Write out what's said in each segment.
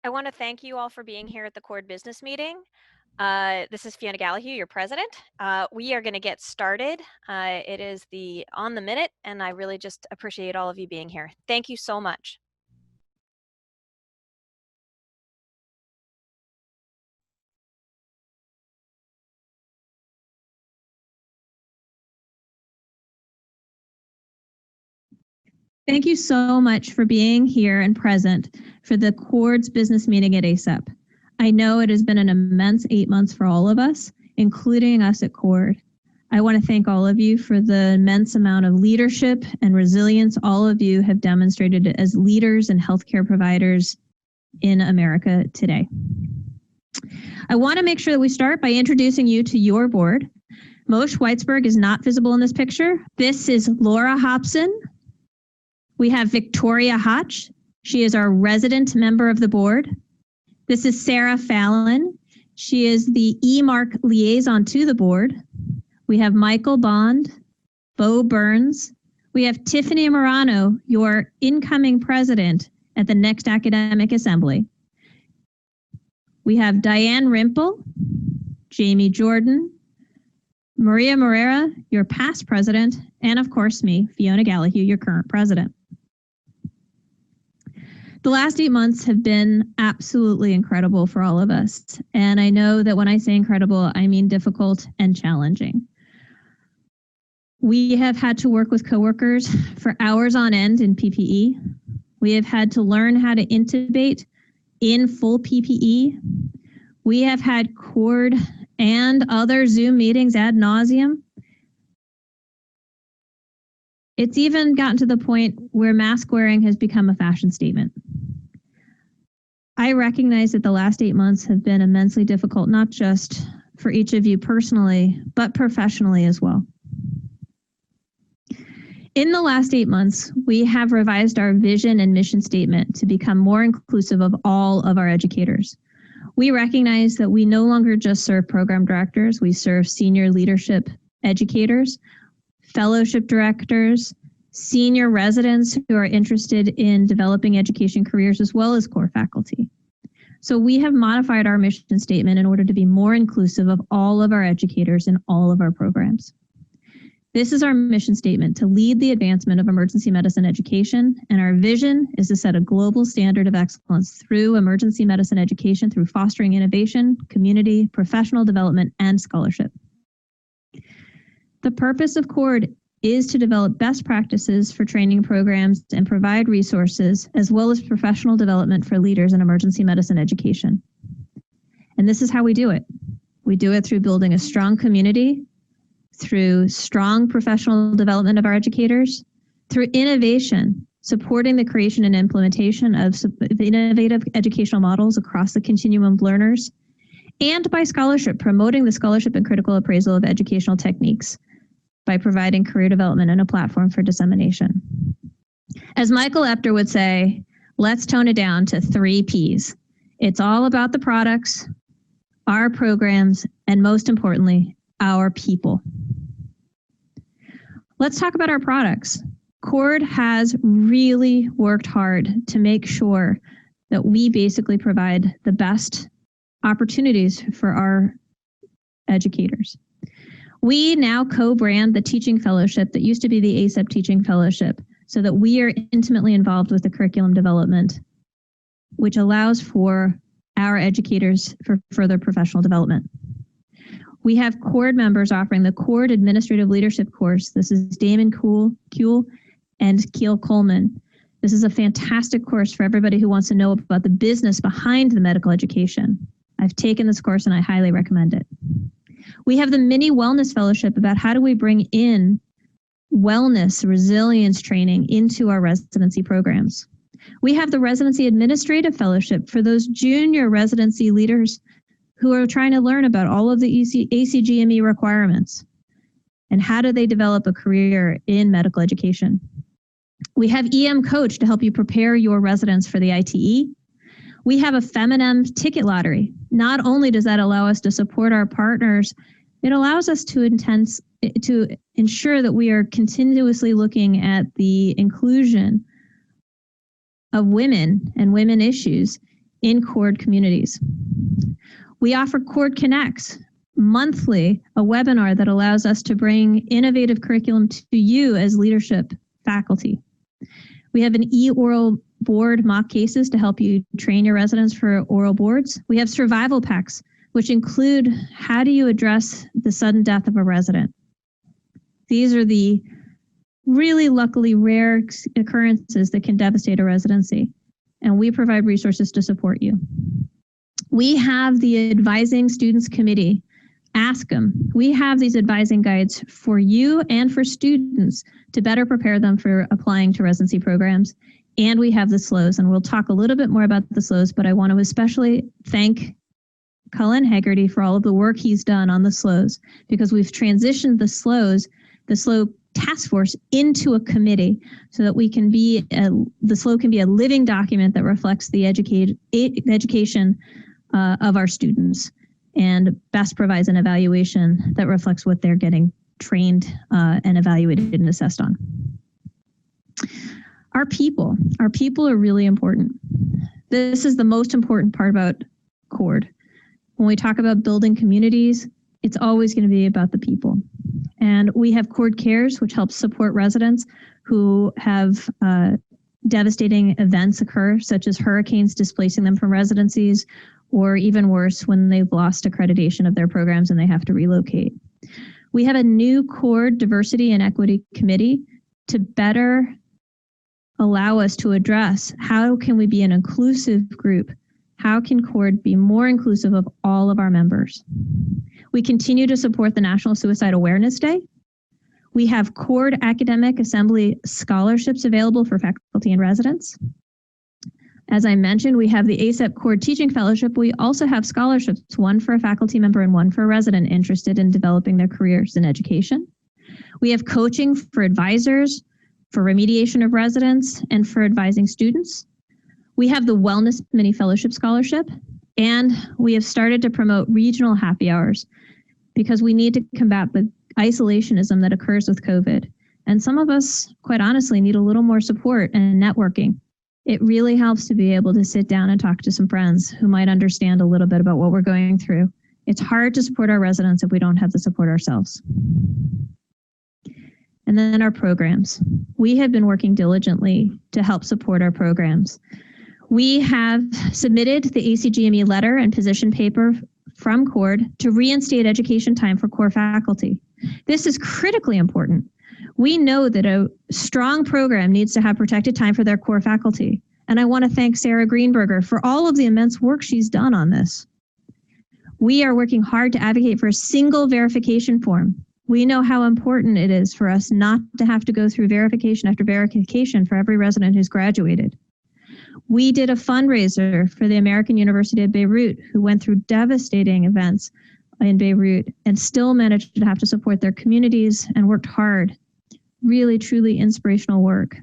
I want to thank you all for being here at the Cord Business Meeting. This is Fiona Gallahue, your president. We are going to get started. It is on the minute, and I really just appreciate all of you being here. Thank you so much. Thank you so much for being here and present for the Cord's business meeting at ACEP. I know it has been an immense 8 months for all of us, including us at Cord. I want to thank all of you for the immense amount of leadership and resilience all of you have demonstrated as leaders and healthcare providers in America today. I want to make sure that we start by introducing you to your board. Moshe Weitzberg is not visible in this picture. This is Laura Hobson. We have Victoria Hotch. She is our resident member of the board. This is Sarah Fallon. She is the eMark liaison to the board. We have Michael Bond, Bo Burns. We have Tiffany Morano, your incoming president at the next academic assembly. We have Diane Rimple, Jamie Jordan, Maria Morera, your past president, and of course me, Fiona Gallahue, your current president. The last 8 months have been absolutely incredible for all of us. And I know that when I say incredible, I mean difficult and challenging. We have had to work with coworkers for hours on end in PPE. We have had to learn how to intubate in full PPE. We have had Cord and other Zoom meetings ad nauseum. It's even gotten to the point where mask wearing has become a fashion statement. I recognize that the last 8 months have been immensely difficult, not just for each of you personally, but professionally as well. In the last 8 months, we have revised our vision and mission statement to become more inclusive of all of our educators. We recognize that we no longer just serve program directors, we serve senior leadership educators, fellowship directors, senior residents who are interested in developing education careers, as well as core faculty. So we have modified our mission statement in order to be more inclusive of all of our educators in all of our programs. This is our mission statement: to lead the advancement of emergency medicine education, and our vision is to set a global standard of excellence through emergency medicine education, through fostering innovation, community, professional development, and scholarship. The purpose of Cord is to develop best practices for training programs and provide resources, as well as professional development for leaders in emergency medicine education. And this is how we do it. We do it through building a strong community, through strong professional development of our educators, through innovation, supporting the creation and implementation of innovative educational models across the continuum of learners, and by scholarship, promoting the scholarship and critical appraisal of educational techniques by providing career development and a platform for dissemination. As Michael Epter would say, let's tone it down to 3 Ps. It's all about the products, our programs, and most importantly, our people. Let's talk about our products. Cord has really worked hard to make sure that we basically provide the best opportunities for our educators. We now co-brand the teaching fellowship that used to be the ACEP teaching fellowship, so that we are intimately involved with the curriculum development, which allows for our educators for further professional development. We have Cord members offering the Cord Administrative Leadership course. This is Damon Kuhl and Keel Coleman. This is a fantastic course for everybody who wants to know about the business behind the medical education. I've taken this course and I highly recommend it. We have the mini wellness fellowship about how do we bring in wellness, resilience training into our residency programs. We have the residency administrative fellowship for those junior residency leaders who are trying to learn about all of the ACGME requirements and how do they develop a career in medical education. We have EM Coach to help you prepare your residents for the ITE. We have a FemIM ticket lottery. Not only does that allow us to support our partners, it allows us to ensure that we are continuously looking at the inclusion of women and women issues in CORD communities. We offer CORD Connects monthly, a webinar that allows us to bring innovative curriculum to you as leadership faculty. We have an e-oral board mock cases to help you train your residents for oral boards. We have survival packs, which include how do you address the sudden death of a resident. These are the really luckily rare occurrences that can devastate a residency, and we provide resources to support you. We have the Advising Students Committee. Ask them. We have these advising guides for you and for students to better prepare them for applying to residency programs. And we have the SLOs, and we'll talk a little bit more about the SLOs, but I want to especially thank Cullen Haggerty for all of the work he's done on the SLOs, because we've transitioned the SLO task force into a committee so that we can be the SLO can be a living document that reflects the education of our students and best provides an evaluation that reflects what they're getting trained and evaluated and assessed on. Our people are really important. This is the most important part about CORD. When we talk about building communities, it's always going to be about the people. And we have CORD Cares, which helps support residents who have devastating events occur, such as hurricanes displacing them from residencies, or even worse, when they've lost accreditation of their programs and they have to relocate. We have a new CORD Diversity and Equity Committee to better allow us to address how can we be an inclusive group? How can CORD be more inclusive of all of our members? We continue to support the National Suicide Awareness Day. We have CORD Academic Assembly scholarships available for faculty and residents. As I mentioned, we have the ACEP CORD Teaching Fellowship. We also have scholarships, one for a faculty member and one for a resident interested in developing their careers in education. We have coaching for advisors, for remediation of residents, and for advising students. We have the Wellness Mini Fellowship Scholarship, and we have started to promote regional happy hours because we need to combat the isolationism that occurs with COVID. And some of us, quite honestly, need a little more support and networking. It really helps to be able to sit down and talk to some friends who might understand a little bit about what we're going through. It's hard to support our residents if we don't have the support ourselves. And then our programs. We have been working diligently to help support our programs. We have submitted the ACGME letter and position paper from CORD to reinstate education time for core faculty. This is critically important. We know that a strong program needs to have protected time for their core faculty. And I want to thank Sarah Greenberger for all of the immense work she's done on this. We are working hard to advocate for a single verification form. We know how important it is for us not to have to go through verification after verification for every resident who's graduated. We did a fundraiser for the American University of Beirut, who went through devastating events in Beirut and still managed to have to support their communities and worked hard. Really, truly inspirational work.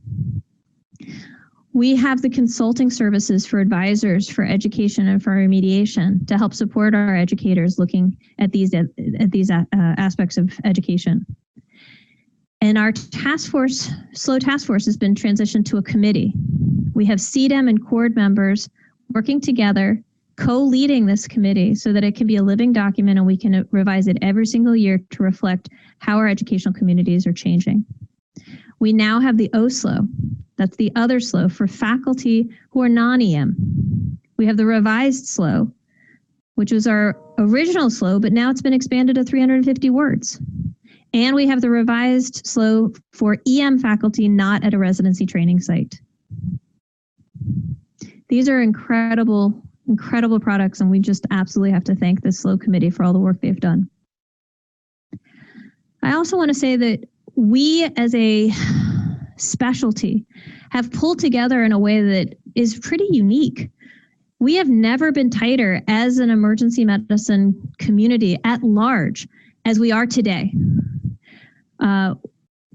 We have the consulting services for advisors for education and for remediation to help support our educators looking at these aspects of education. And our task force, SLO task force, has been transitioned to a committee. We have CDEM and CORD members working together, co-leading this committee so that it can be a living document and we can revise it every single year to reflect how our educational communities are changing. We now have the OSLO, that's the other SLO for faculty who are non-EM. We have the revised SLO, which was our original SLO, but now it's been expanded to 350 words. And we have the revised SLO for EM faculty not at a residency training site. These are incredible, incredible products, and we just absolutely have to thank the SLO committee for all the work they've done. I also want to say that we as a specialty have pulled together in a way that is pretty unique. We have never been tighter as an emergency medicine community at large as we are today.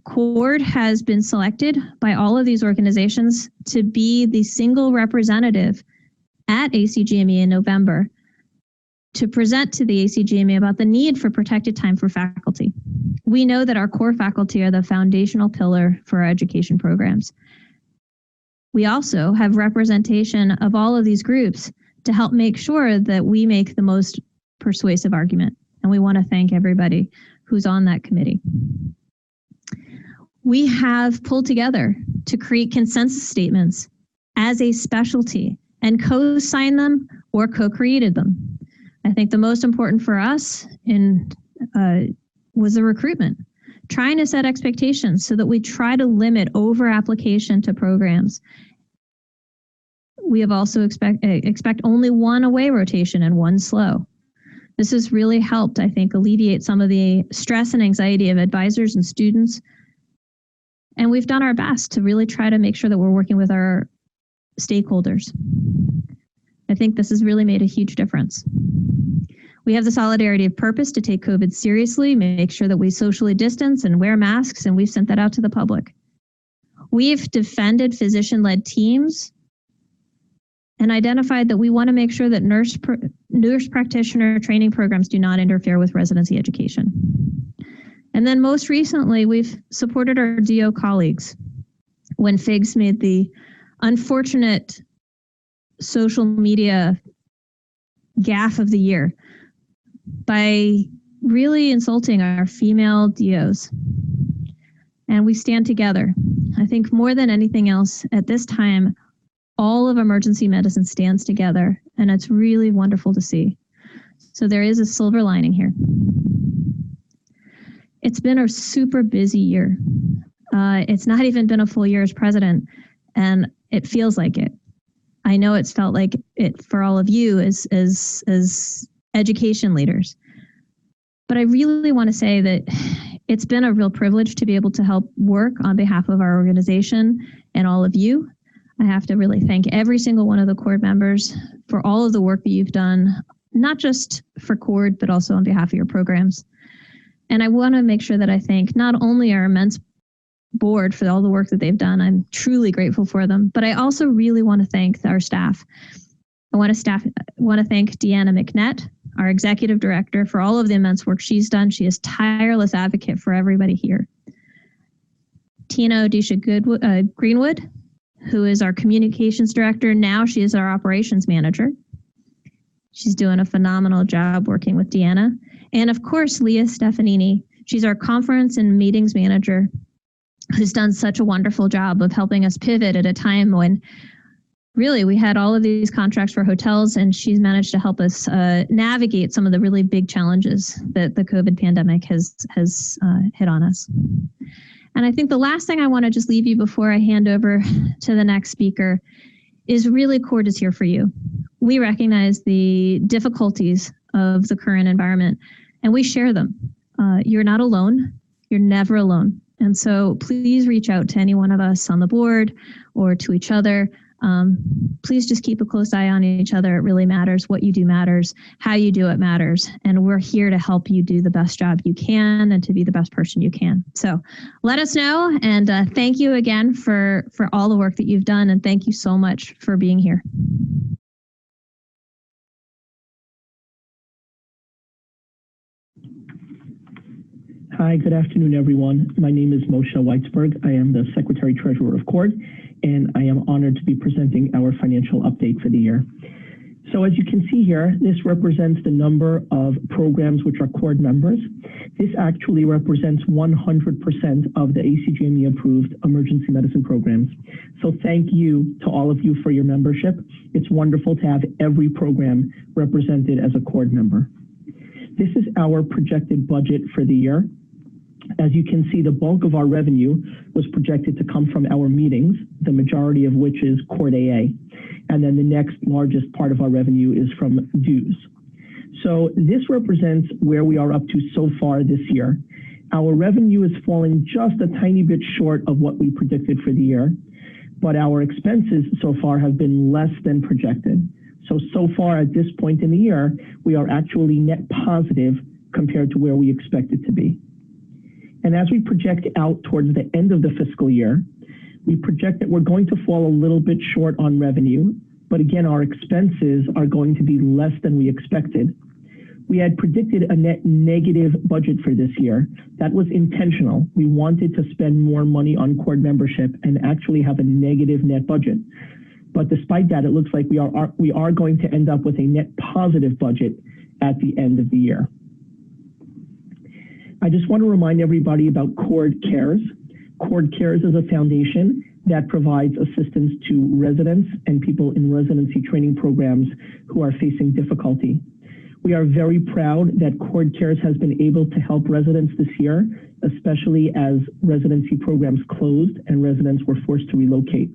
CORD has been selected by all of these organizations to be the single representative at ACGME in November to present to the ACGME about the need for protected time for faculty. We know that our core faculty are the foundational pillar for our education programs. We also have representation of all of these groups to help make sure that we make the most persuasive argument. And we want to thank everybody who's on that committee. We have pulled together to create consensus statements as a specialty and co-signed them or co-created them. I think the most important for us was the recruitment, trying to set expectations so that we try to limit over application to programs. We have also expect only one away rotation and one slow. This has really helped, I think, alleviate some of the stress and anxiety of advisors and students. And we've done our best to really try to make sure that we're working with our stakeholders. I think this has really made a huge difference. We have the solidarity of purpose to take COVID seriously, make sure that we socially distance and wear masks, and we've sent that out to the public. We've defended physician-led teams and identified that we want to make sure that nurse practitioner training programs do not interfere with residency education. And then most recently, we've supported our DO colleagues when FIGS made the unfortunate social media gaffe of the year by really insulting our female DOs. And we stand together. I think more than anything else at this time, all of emergency medicine stands together, and it's really wonderful to see. So there is a silver lining here. It's been a super busy year. It's not even been a full year as president, and it feels like it. I know it's felt like it for all of you as education leaders. But I really want to say that it's been a real privilege to be able to help work on behalf of our organization and all of you. I have to really thank every single one of the CORD members for all of the work that you've done, not just for CORD, but also on behalf of your programs. And I want to make sure that I thank not only our immense board for all the work that they've done. I'm truly grateful for them, but I also really want to thank our staff. I want to thank Deanna McNett, our executive director, for all of the immense work she's done. She is a tireless advocate for everybody here. Tina Odisha Greenwood, who is our communications director. Now she is our operations manager. She's doing a phenomenal job working with Deanna. And of course, Leah Stefanini. She's our conference and meetings manager, who's done such a wonderful job of helping us pivot at a time when really we had all of these contracts for hotels, and she's managed to help us navigate some of the really big challenges that the COVID pandemic has hit on us. And I think the last thing I want to just leave you before I hand over to the next speaker is really CORD is here for you. We recognize the difficulties of the current environment, and we share them. You're not alone. You're never alone. And so please reach out to any one of us on the board or to each other. Please just keep a close eye on each other. It really matters. What you do matters. How you do it matters. And we're here to help you do the best job you can and to be the best person you can. So let us know. And thank you again for all the work that you've done. And thank you so much for being here. Hi, good afternoon, everyone. My name is Moshe Weitzberg. I am the Secretary Treasurer of CORD, and I am honored to be presenting our financial update for the year. So as you can see here, this represents the number of programs which are CORD members. This actually represents 100% of the ACGME approved emergency medicine programs. So thank you to all of you for your membership. It's wonderful to have every program represented as a CORD member. This is our projected budget for the year. As you can see, the bulk of our revenue was projected to come from our meetings, the majority of which is CORD AA. And then the next largest part of our revenue is from dues. So this represents where we are up to so far this year. Our revenue is falling just a tiny bit short of what we predicted for the year, but our expenses so far have been less than projected. So far at this point in the year, we are actually net positive compared to where we expected to be. And as we project out towards the end of the fiscal year, we project that we're going to fall a little bit short on revenue, but again, our expenses are going to be less than we expected. We had predicted a net negative budget for this year. That was intentional. We wanted to spend more money on CORD membership and actually have a negative net budget. But despite that, it looks like we are going to end up with a net positive budget at the end of the year. I just want to remind everybody about Cord Cares. Cord Cares is a foundation that provides assistance to residents and people in residency training programs who are facing difficulty. We are very proud that Cord Cares has been able to help residents this year, especially as residency programs closed and residents were forced to relocate.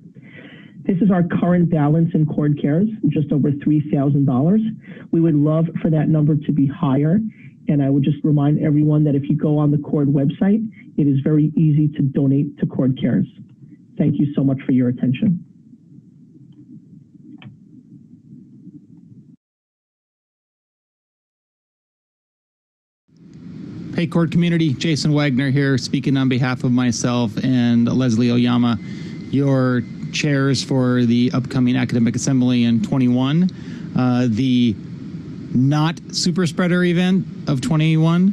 This is our current balance in Cord Cares, just over $3,000. We would love for that number to be higher. And I would just remind everyone that if you go on the Cord website, it is very easy to donate to Cord Cares. Thank you so much for your attention. Hey, Cord community, Jason Wagner here, speaking on behalf of myself and Leslie Oyama, your chairs for the upcoming Academic Assembly in 21, the not super spreader event of 21.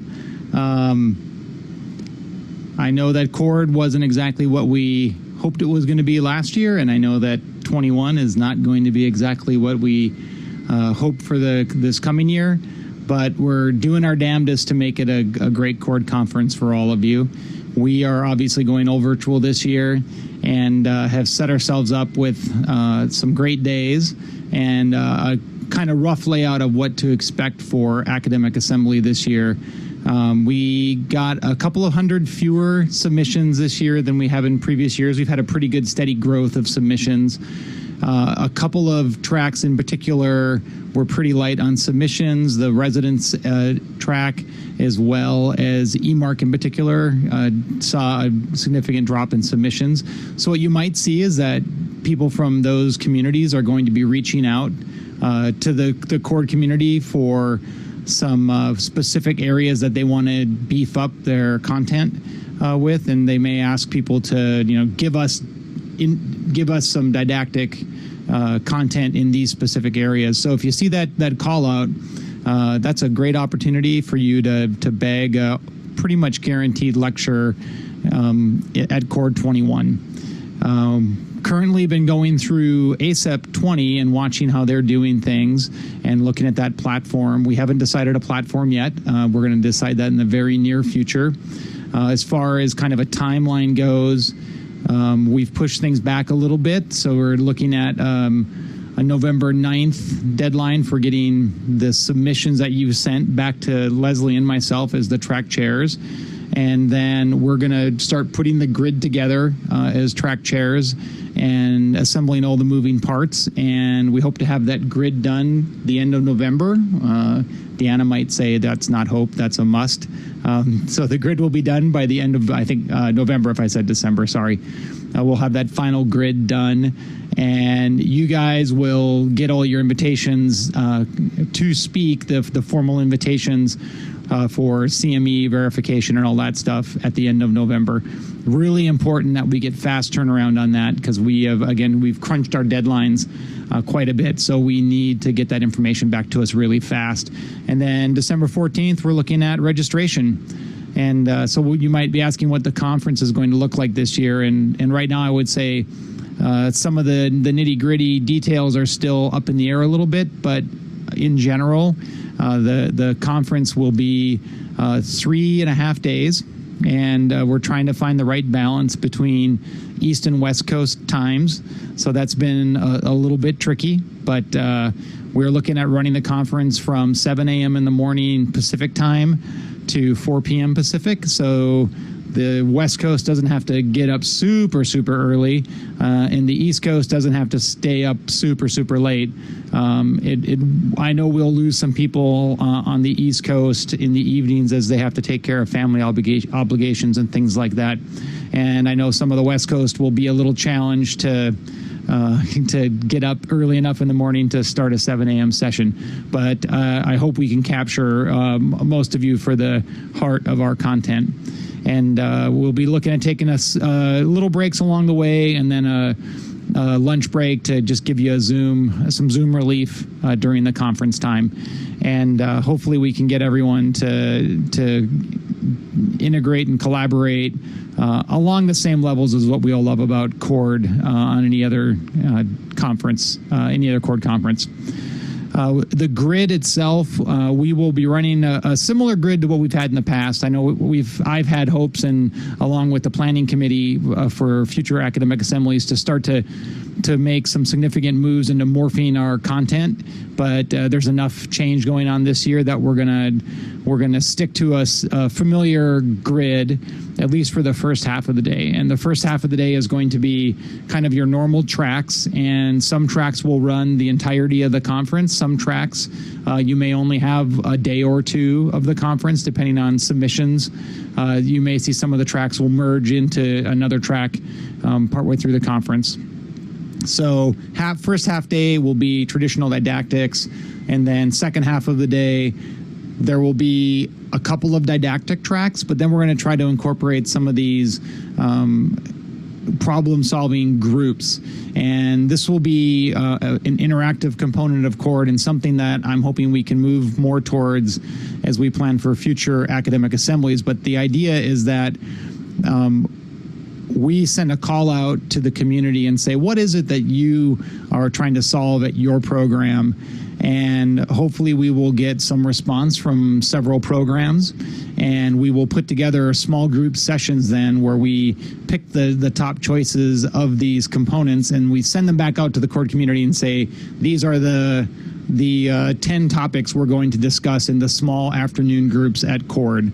I know that Cord wasn't exactly what we hoped it was going to be last year, and I know that 21 is not going to be exactly what we hope for this coming year, but we're doing our damnedest to make it a great Cord conference for all of you. We are obviously going all virtual this year and have set ourselves up with some great days and a kind of rough layout of what to expect for Academic Assembly this year. We got a couple of hundred fewer submissions this year than we have in previous years. We've had a pretty good steady growth of submissions. A couple of tracks in particular were pretty light on submissions. The residence track, as well as eMark in particular, saw a significant drop in submissions. So what you might see is that people from those communities are going to be reaching out to the Cord community for some specific areas that they want to beef up their content with, and they may ask people to, give us some didactic content in these specific areas. So if you see that call out, that's a great opportunity for you to bag a pretty much guaranteed lecture at Cord 21. Currently been going through ACEP20 and watching how they're doing things and looking at that platform. We haven't decided a platform yet. We're going to decide that in the very near future. As far as kind of a timeline goes, we've pushed things back a little bit. So we're looking at a November 9th deadline for getting the submissions that you've sent back to Leslie and myself as the track chairs. And then we're going to start putting the grid together as track chairs and assembling all the moving parts. And we hope to have that grid done the end of November. Deanna might say that's not hope, that's a must. So the grid will be done by the end of, I think, November, if I said December, sorry. We'll have that final grid done. And you guys will get all your invitations to speak, the formal invitations for CME verification and all that stuff at the end of November. Really important that we get fast turnaround on that, because we've crunched our deadlines quite a bit. So we need to get that information back to us really fast. And then December 14th, we're looking at registration. And so you might be asking what the conference is going to look like this year. And right now I would say some of the nitty-gritty details are still up in the air a little bit, but in general, the conference will be 3.5 days, and we're trying to find the right balance between East and West Coast times. So that's been a little bit tricky, but we're looking at running the conference from 7 a.m. in the morning Pacific time to 4 p.m. Pacific. So the West Coast doesn't have to get up super early, and the East Coast doesn't have to stay up super late. I know we'll lose some people on the East Coast in the evenings as they have to take care of family obligations and things like that. And I know some of the West Coast will be a little challenged to get up early enough in the morning to start a 7 a.m. session. But I hope we can capture most of you for the heart of our content. And we'll be looking at taking us little breaks along the way, and then a lunch break to just give you some Zoom relief during the conference time. And hopefully we can get everyone to integrate and collaborate along the same levels as what we all love about CORD on any other conference, any other CORD conference. The grid itself, we will be running a similar grid to what we've had in the past. I know I've had hopes, and along with the planning committee for future academic assemblies, to start to make some significant moves into morphing our content. But there's enough change going on this year that we're gonna stick to a familiar grid, at least for the first half of the day. And the first half of the day is going to be kind of your normal tracks, and some tracks will run the entirety of the conference. Some tracks you may only have a day or two of the conference, depending on submissions. You may see some of the tracks will merge into another track partway through the conference. So first half day will be traditional didactics, and then second half of the day there will be a couple of didactic tracks, but then we're going to try to incorporate some of these problem-solving groups. And this will be an interactive component of CORD, and something that I'm hoping we can move more towards as we plan for future academic assemblies. But the idea is that we send a call out to the community and say, what is it that you are trying to solve at your program? And hopefully we will get some response from several programs, and we will put together small group sessions then where we pick the top choices of these components, and we send them back out to the CORD community and say, these are the 10 topics we're going to discuss in the small afternoon groups at CORD.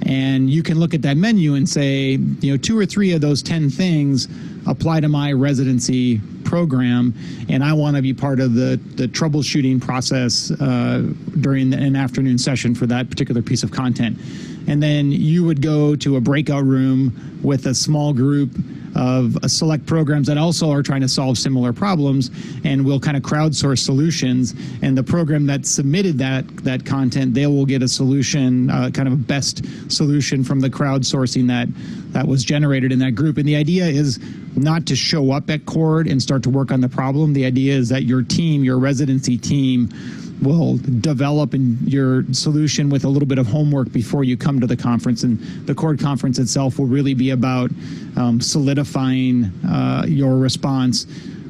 And you can look at that menu and say, 2 or 3 of those 10 things apply to my residency program, and I want to be part of the troubleshooting process during an afternoon session for that particular piece of content. And then you would go to a breakout room with a small group of select programs that also are trying to solve similar problems, and we'll kind of crowdsource solutions. And the program that submitted that content, they will get a solution, kind of a best solution from the crowdsourcing that was generated in that group. And the idea is not to show up at CORD and start to work on the problem. The idea is that your team, your residency team, will develop your solution with a little bit of homework before you come to the conference. And the CORD conference itself will really be about solidifying your response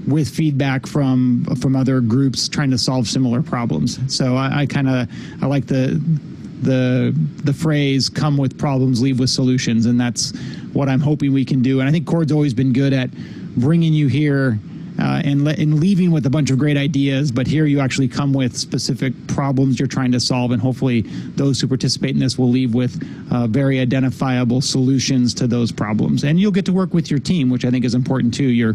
with feedback from other groups trying to solve similar problems. So I like the phrase, come with problems, leave with solutions, and that's what I'm hoping we can do. And I think CORD's always been good at bringing you here and leaving with a bunch of great ideas, but here you actually come with specific problems you're trying to solve, and hopefully those who participate in this will leave with very identifiable solutions to those problems. And you'll get to work with your team, which I think is important too. You're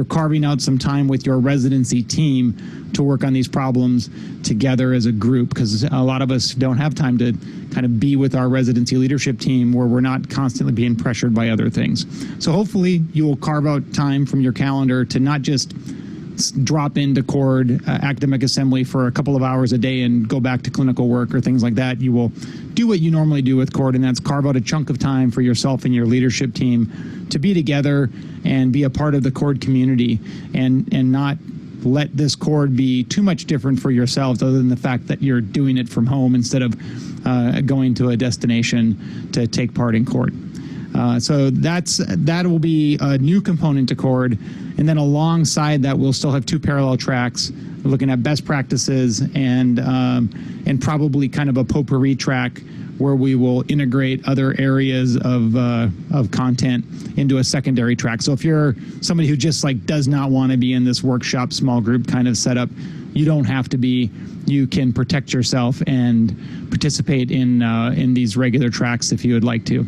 carving out some time with your residency team to work on these problems together as a group, because a lot of us don't have time to kind of be with our residency leadership team where we're not constantly being pressured by other things. So hopefully you will carve out time from your calendar to not just drop into CORD academic assembly for a couple of hours a day and go back to clinical work or things like that. You will do what you normally do with CORD, and that's carve out a chunk of time for yourself and your leadership team to be together and be a part of the CORD community, and not let this CORD be too much different for yourselves, other than the fact that you're doing it from home instead of going to a destination to take part in CORD. So that will be a new component to CORD. And then alongside that, we'll still have 2 parallel tracks looking at best practices and probably kind of a potpourri track where we will integrate other areas of content into a secondary track. So if you're somebody who just does not want to be in this workshop small group kind of setup, you don't have to be. You can protect yourself and participate in these regular tracks if you would like to.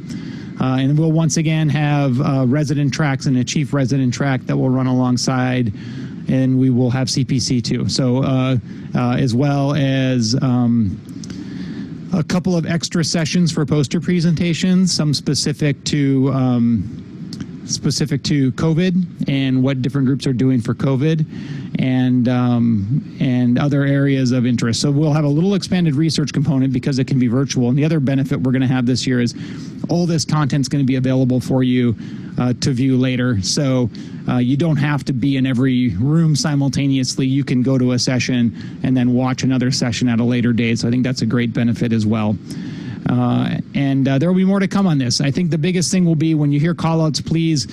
And we'll once again have resident tracks and a chief resident track that will run alongside, and we will have CPC too. So as well as a couple of extra sessions for poster presentations, some specific to COVID and what different groups are doing for COVID, and other areas of interest. So we'll have a little expanded research component because it can be virtual. And the other benefit we're going to have this year is all this content's going to be available for you to view later. So you don't have to be in every room simultaneously. You can go to a session and then watch another session at a later date. So I think that's a great benefit as well. And there will be more to come on this. I think the biggest thing will be when you hear call-outs, please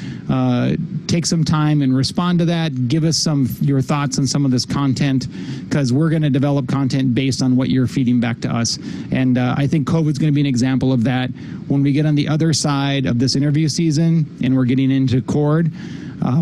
take some time and respond to that. Give us your thoughts on some of this content, because we're going to develop content based on what you're feeding back to us. And I think COVID's going to be an example of that. When we get on the other side of this interview season and we're getting into CORD,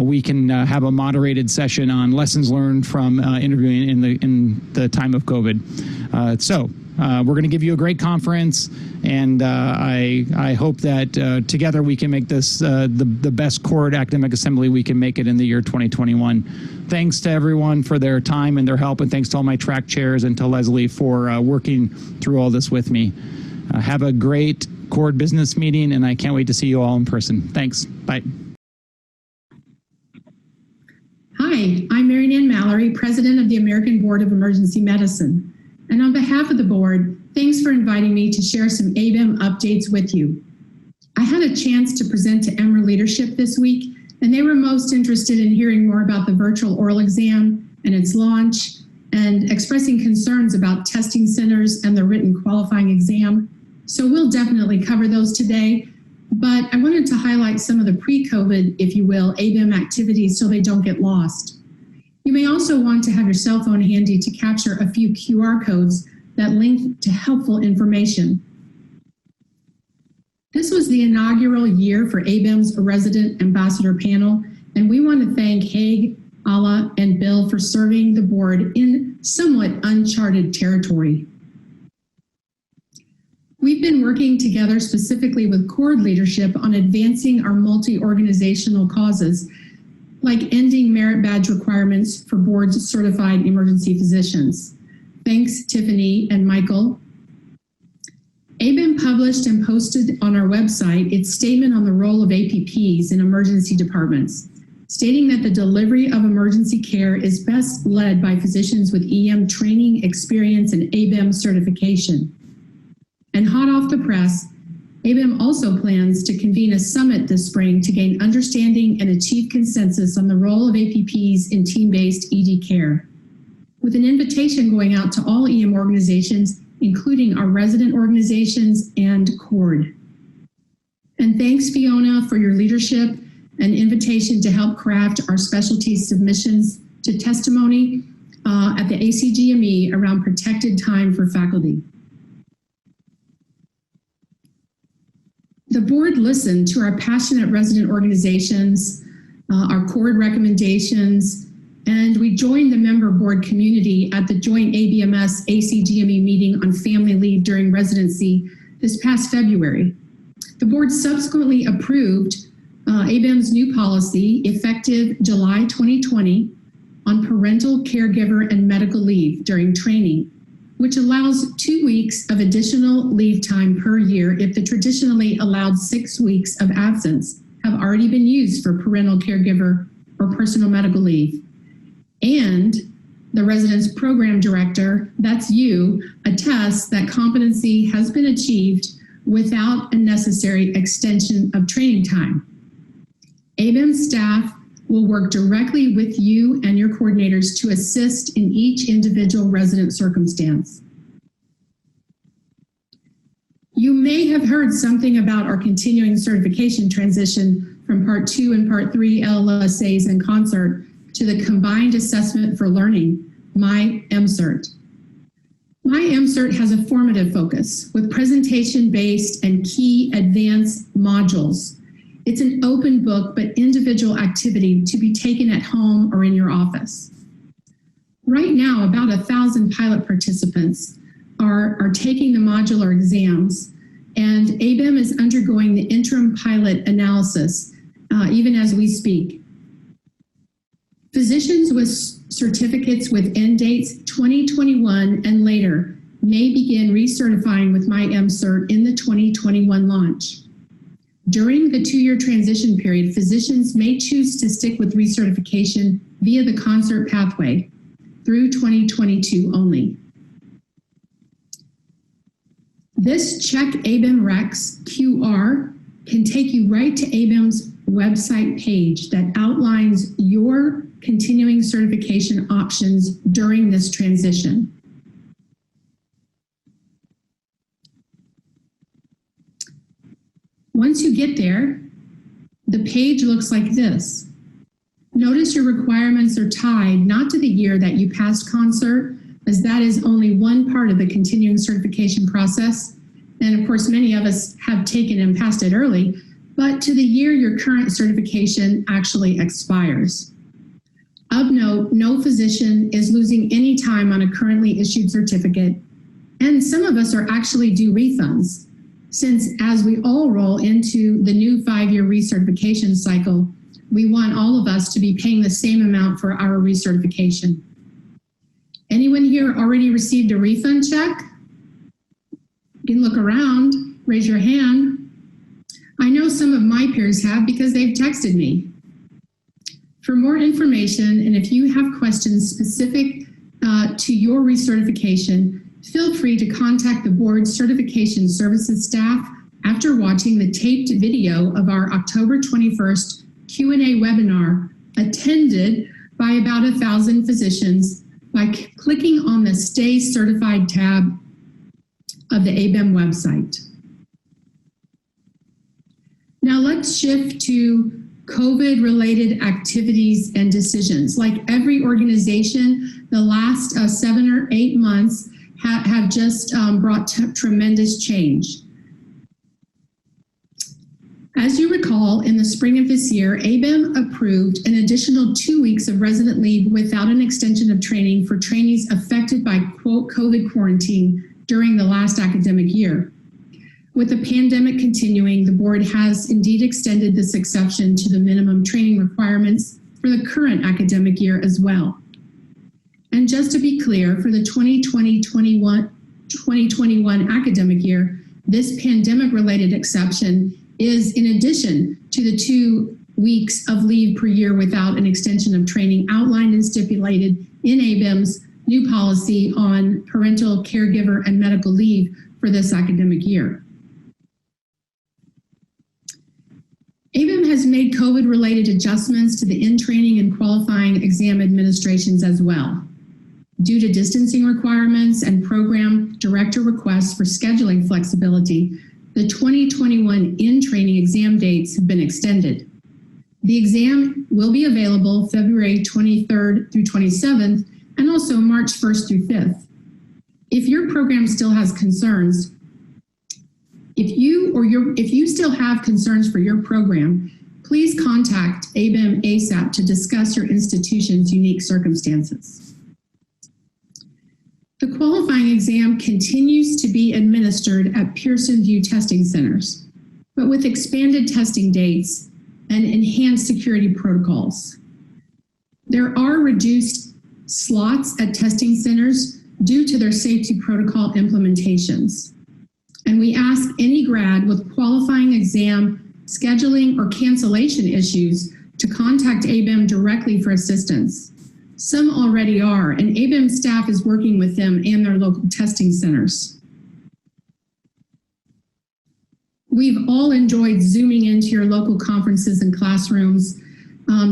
we can have a moderated session on lessons learned from interviewing in the time of COVID. So we're going to give you a great conference, and I hope that together we can make this the best CORD academic assembly we can make it in the year 2021. Thanks to everyone for their time and their help, and thanks to all my track chairs and to Leslie for working through all this with me. Have a great CORD business meeting, and I can't wait to see you all in person. Thanks. Bye. Hi, I'm Mary Ann Mallory, President of the American Board of Emergency Medicine. And on behalf of the board, thanks for inviting me to share some ABEM updates with you. I had a chance to present to EMR leadership this week, and they were most interested in hearing more about the virtual oral exam and its launch, and expressing concerns about testing centers and the written qualifying exam. So we'll definitely cover those today. But I wanted to highlight some of the pre-COVID, if you will, ABEM activities so they don't get lost. You may also want to have your cell phone handy to capture a few QR codes that link to helpful information. This was the inaugural year for ABEM's Resident Ambassador Panel, and we want to thank Haig, Ala, and Bill for serving the board in somewhat uncharted territory. We've been working together specifically with CORD leadership on advancing our multi-organizational causes, like ending merit badge requirements for board-certified emergency physicians. Thanks, Tiffany and Michael. ABEM published and posted on our website its statement on the role of APPs in emergency departments, stating that the delivery of emergency care is best led by physicians with EM training, experience, and ABEM certification. And hot off the press, ABEM also plans to convene a summit this spring to gain understanding and achieve consensus on the role of APPs in team-based ED care, with an invitation going out to all EM organizations, including our resident organizations and CORD. And thanks, Fiona, for your leadership and invitation to help craft our specialty submissions to testimony at the ACGME around protected time for faculty. The board listened to our passionate resident organizations, our CORD recommendations, and we joined the member board community at the joint ABMS ACGME meeting on family leave during residency this past February. The board subsequently approved ABEM's new policy effective July 2020 on parental caregiver and medical leave during training, which allows 2 weeks of additional leave time per year if the traditionally allowed 6 weeks of absence have already been used for parental caregiver or personal medical leave. And the residence program director, that's you, attests that competency has been achieved without a necessary extension of training time. ABEM staff will work directly with you and your coordinators to assist in each individual resident circumstance. You may have heard something about our continuing certification transition from Part 2 and Part 3 LLSAs in concert to the Combined Assessment for Learning, MyMCert. MyMCert has a formative focus with presentation-based and key advanced modules. It's an open book, but individual activity to be taken at home or in your office. Right now, about 1,000 pilot participants are taking the modular exams, and ABEM is undergoing the interim pilot analysis, even as we speak. Physicians with certificates with end dates 2021 and later may begin recertifying with MyMCert in the 2021 launch. During the 2-year transition period, physicians may choose to stick with recertification via the concert pathway through 2022 only. This Check ABEM Recs QR can take you right to ABEM's website page that outlines your continuing certification options during this transition. Once you get there, the page looks like this. Notice your requirements are tied not to the year that you passed concert, as that is only one part of the continuing certification process. And of course, many of us have taken and passed it early, but to the year your current certification actually expires. Of note, no physician is losing any time on a currently issued certificate, and some of us are actually due refunds, since as we all roll into the new 5-year recertification cycle, we want all of us to be paying the same amount for our recertification. Anyone here already received a refund check? You can look around, raise your hand. I know some of my peers have because they've texted me. For more information, and if you have questions specific to your recertification, feel free to contact the board's certification services staff after watching the taped video of our October 21st Q&A webinar attended by about 1,000 physicians by clicking on the Stay Certified tab of the ABEM website. Now let's shift to COVID-related activities and decisions. Like every organization, the last 7 or 8 months have just brought tremendous change. As you recall, in the spring of this year, ABEM approved an additional 2 weeks of resident leave without an extension of training for trainees affected by, quote, COVID quarantine during the last academic year. With the pandemic continuing, the board has indeed extended this exception to the minimum training requirements for the current academic year as well. And just to be clear, for the 2020-2021 academic year, this pandemic-related exception is in addition to the 2 weeks of leave per year without an extension of training outlined and stipulated in ABEM's new policy on parental, caregiver, and medical leave for this academic year. ABEM has made COVID-related adjustments to the in-training and qualifying exam administrations as well. Due to distancing requirements and program director requests for scheduling flexibility, the 2021 in-training exam dates have been extended. The exam will be available February 23rd through 27th and also March 1st through 5th. If your program still has concerns, if you still have concerns for your program, please contact ABEM ACEP to discuss your institution's unique circumstances. The qualifying exam continues to be administered at Pearson VUE testing centers, but with expanded testing dates and enhanced security protocols. There are reduced slots at testing centers due to their safety protocol implementations. And we ask any grad with qualifying exam scheduling or cancellation issues to contact ABEM directly for assistance. Some already are, and ABEM staff is working with them and their local testing centers. We've all enjoyed Zooming into your local conferences and classrooms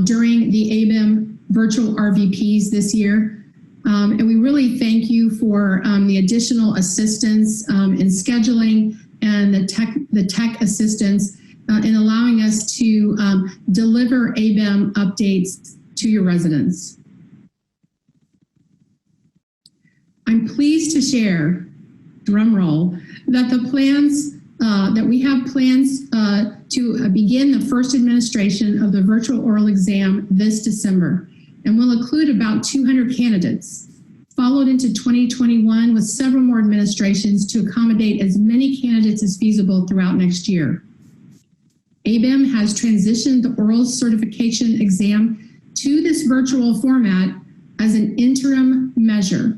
during the ABEM virtual RVPs this year. And we really thank you for the additional assistance in scheduling and the tech assistance in allowing us to deliver ABEM updates to your residents. I'm pleased to share, drum roll, that we have plans to begin the first administration of the virtual oral exam this December, and will include about 200 candidates, followed into 2021 with several more administrations to accommodate as many candidates as feasible throughout next year. ABEM has transitioned the oral certification exam to this virtual format as an interim measure.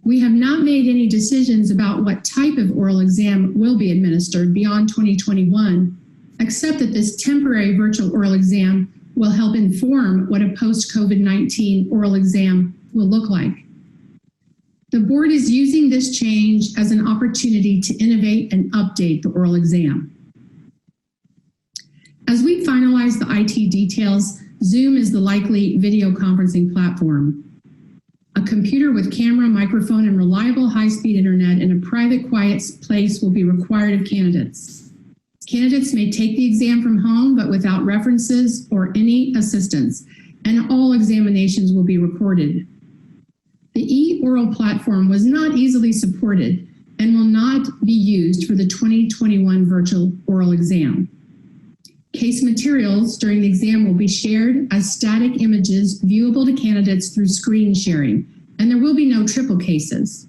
We have not made any decisions about what type of oral exam will be administered beyond 2021, except that this temporary virtual oral exam will help inform what a post-COVID-19 oral exam will look like. The board is using this change as an opportunity to innovate and update the oral exam. As we finalize the IT details, Zoom is the likely video conferencing platform. A computer with camera, microphone, and reliable high-speed internet in a private, quiet place will be required of candidates. Candidates may take the exam from home, but without references or any assistance, and all examinations will be recorded. The e-oral platform was not easily supported and will not be used for the 2021 virtual oral exam. Case materials during the exam will be shared as static images viewable to candidates through screen sharing, and there will be no triple cases.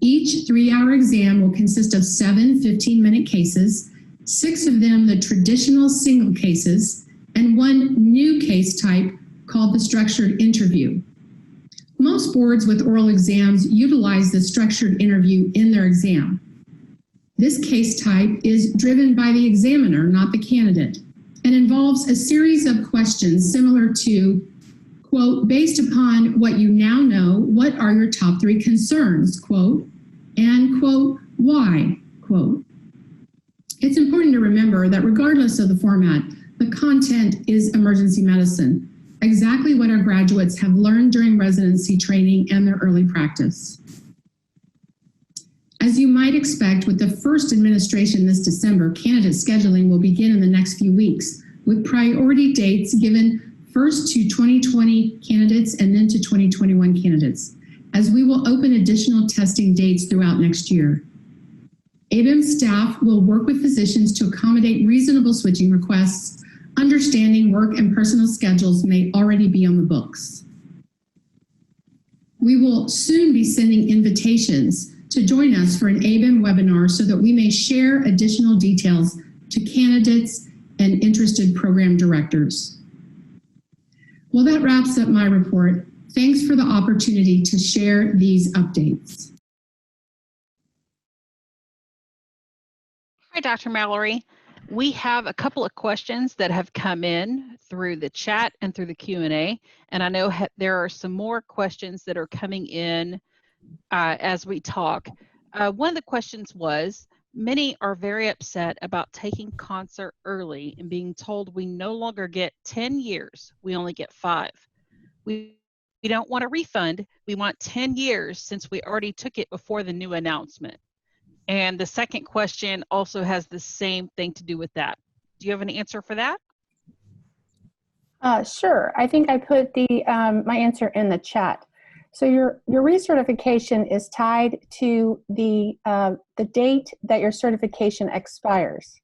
Each 3-hour exam will consist of 7 15-minute cases, 6 of them the traditional single cases, and 1 new case type called the structured interview. Most boards with oral exams utilize the structured interview in their exam. This case type is driven by the examiner, not the candidate, and involves a series of questions similar to, quote, based upon what you now know, what are your top 3 concerns, quote, and, quote, why, quote. It's important to remember that regardless of the format, the content is emergency medicine, exactly what our graduates have learned during residency training and their early practice. As you might expect, with the first administration this December, candidate scheduling will begin in the next few weeks, with priority dates given first to 2020 candidates and then to 2021 candidates, as we will open additional testing dates throughout next year. ABIM staff will work with physicians to accommodate reasonable switching requests, understanding work and personal schedules may already be on the books. We will soon be sending invitations to join us for an ABIM webinar so that we may share additional details to candidates and interested program directors. Well, that wraps up my report. Thanks for the opportunity to share these updates. Hi, Dr. Mallory. We have a couple of questions that have come in through the chat and through the Q&A, and I know there are some more questions that are coming in as we talk. One of the questions was, many are very upset about taking concert early and being told we no longer get 10 years, we only get 5. We don't want a refund, we want 10 years since we already took it before the new announcement. And the second question also has the same thing to do with that. Do you have an answer for that? Sure. I think I put the my answer in the chat. So your recertification is tied to the date that your certification expires.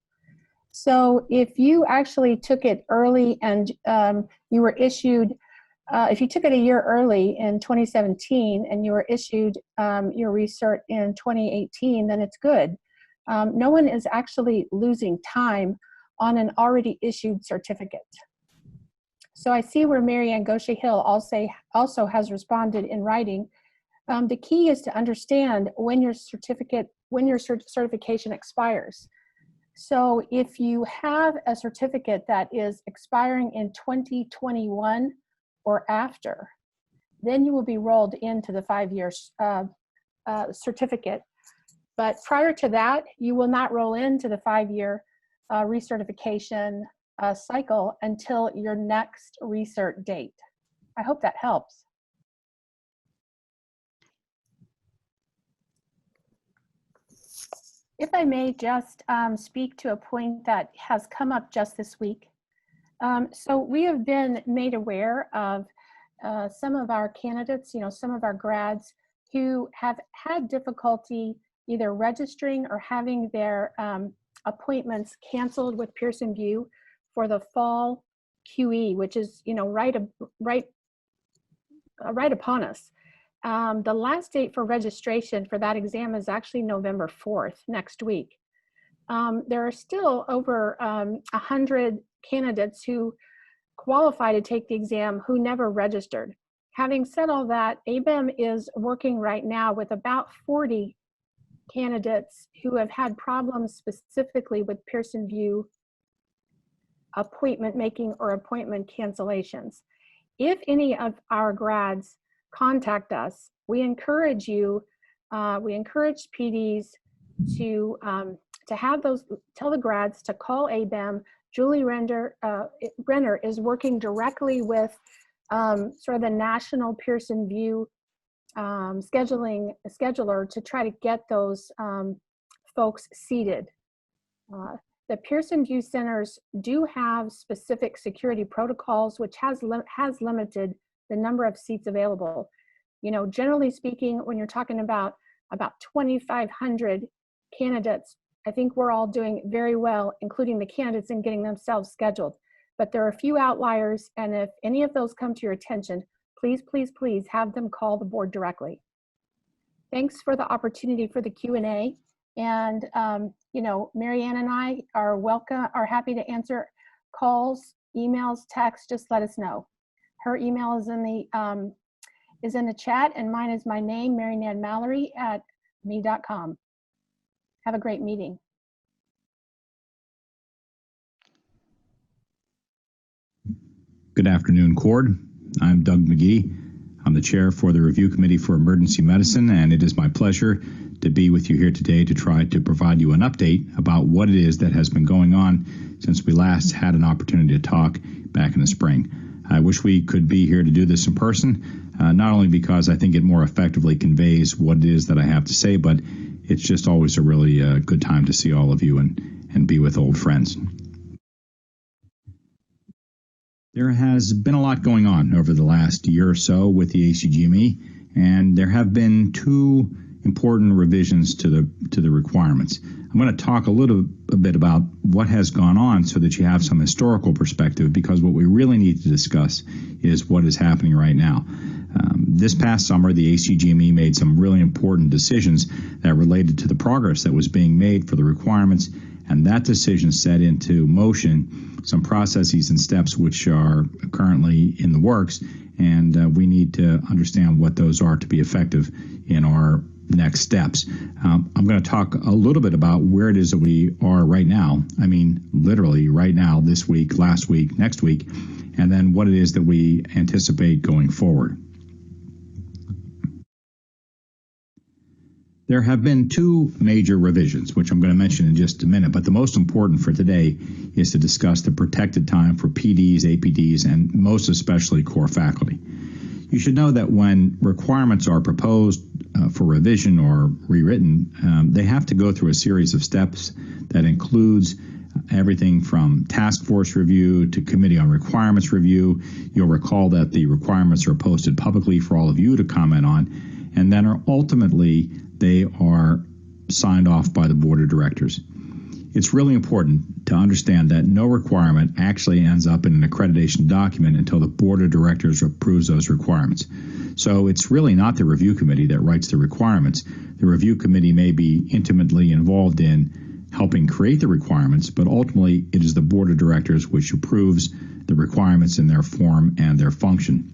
So if you actually took it early and you were issued, if you took it a year early in 2017 and you were issued your recert in 2018, then it's good. No one is actually losing time on an already issued certificate. So I see where Marianne Gosha-Hill also has responded in writing. The key is to understand when your certification expires. So if you have a certificate that is expiring in 2021 or after, then you will be rolled into the 5-year certificate. But prior to that, you will not roll into the 5-year recertification cycle until your next recert date. I hope that helps. If I may just speak to a point that has come up just this week. So we have been made aware of some of our candidates, some of our grads who have had difficulty either registering or having their appointments canceled with Pearson VUE for the fall QE, which is right upon us. The last date for registration for that exam is actually November 4th, next week. There are still over 100 candidates who qualify to take the exam who never registered. Having said all that, ABIM is working right now with about 40 candidates who have had problems specifically with Pearson VUE appointment making or appointment cancellations. If any of our grads contact us, we encourage you, we encourage PDs to have those, tell the grads to call ABIM. Julie Renner is working directly with sort of the national Pearson VUE scheduler to try to get those folks seated. the Pearson VUE centers do have specific security protocols, which has limited the number of seats available. You know, generally speaking, when you're talking about 2,500 candidates, I think we're all doing very well, including the candidates, in getting themselves scheduled. But there are a few outliers, and if any of those come to your attention, please, please, please have them call the board directly. Thanks for the opportunity for the Q&A. And, you know, Marianne and I are happy to answer calls, emails, texts, just let us know. Her email is in the chat, and mine is my name, marynannmallory@me.com. Have a great meeting. Good afternoon, Cord. I'm Doug McGee. I'm the chair for the Review Committee for Emergency Medicine, and it is my pleasure to be with you here today to try to provide you an update about what it is that has been going on since we last had an opportunity to talk back in the spring. I wish we could be here to do this in person, not only because I think it more effectively conveys what it is that I have to say, but it's just always a really good time to see all of you and be with old friends. There has been a lot going on over the last year or so with the ACGME, and there have been two important revisions to the requirements. I'm going to talk a bit about what has gone on so that you have some historical perspective, because what we really need to discuss is what is happening right now. This past summer, the ACGME made some really important decisions that related to the progress that was being made for the requirements, and that decision set into motion some processes and steps which are currently in the works, and we need to understand what those are to be effective in our next steps. I'm going to talk a little bit about where it is that we are right now. I mean, literally right now, this week, last week, next week, and then what it is that we anticipate going forward. There have been two major revisions, which I'm going to mention in just a minute, but the most important for today is to discuss the protected time for PDs, APDs, and most especially core faculty. You should know that when requirements are proposed for revision or rewritten, they have to go through a series of steps that includes everything from task force review to committee on requirements review. You'll recall that the requirements are posted publicly for all of you to comment on, and then ultimately they are signed off by the board of directors. It's really important to understand that no requirement actually ends up in an accreditation document until the board of directors approves those requirements. So it's really not the review committee that writes the requirements. The review committee may be intimately involved in helping create the requirements, but ultimately it is the board of directors which approves the requirements in their form and their function.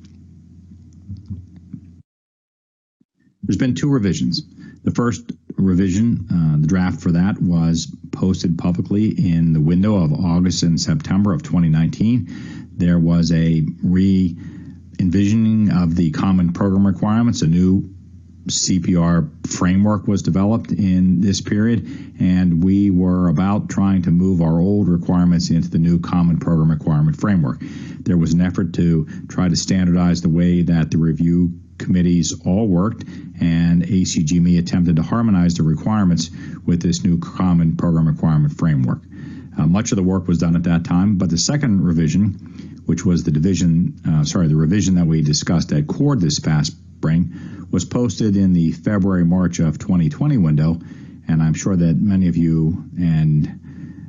There's been two revisions. The first revision, the draft for that, was posted publicly in the window of August and September of 2019. There was a re-envisioning of the common program requirements. A new CPR framework was developed in this period, and we were about trying to move our old requirements into the new common program requirement framework. There was an effort to try to standardize the way that the review committees all worked, and ACGME attempted to harmonize the requirements with this new common program requirement framework. Much of the work was done at that time, but the second revision, which was the revision that we discussed at CORD this past spring, was posted in the February-March of 2020 window, and I'm sure that many of you and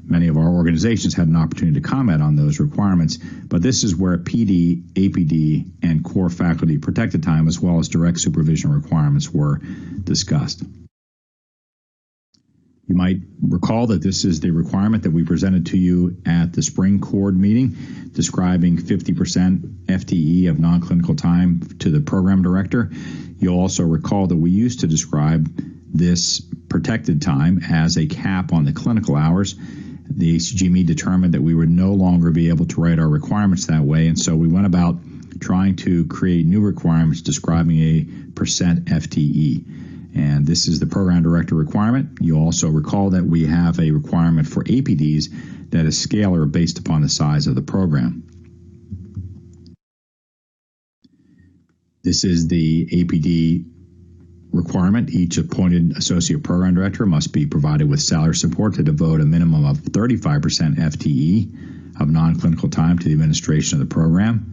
many of our organizations had an opportunity to comment on those requirements, but this is where PD, APD, and core faculty protected time, as well as direct supervision requirements, were discussed. You might recall that this is the requirement that we presented to you at the spring CORD meeting, describing 50% FTE of non-clinical time to the program director. You'll also recall that we used to describe this protected time as a cap on the clinical hours. The ACGME determined that we would no longer be able to write our requirements that way, and so we went about trying to create new requirements describing a percent FTE. And this is the program director requirement. You'll also recall that we have a requirement for APDs that is scalar based upon the size of the program. This is the APD requirement. Each appointed associate program director must be provided with salary support to devote a minimum of 35% FTE of non-clinical time to the administration of the program.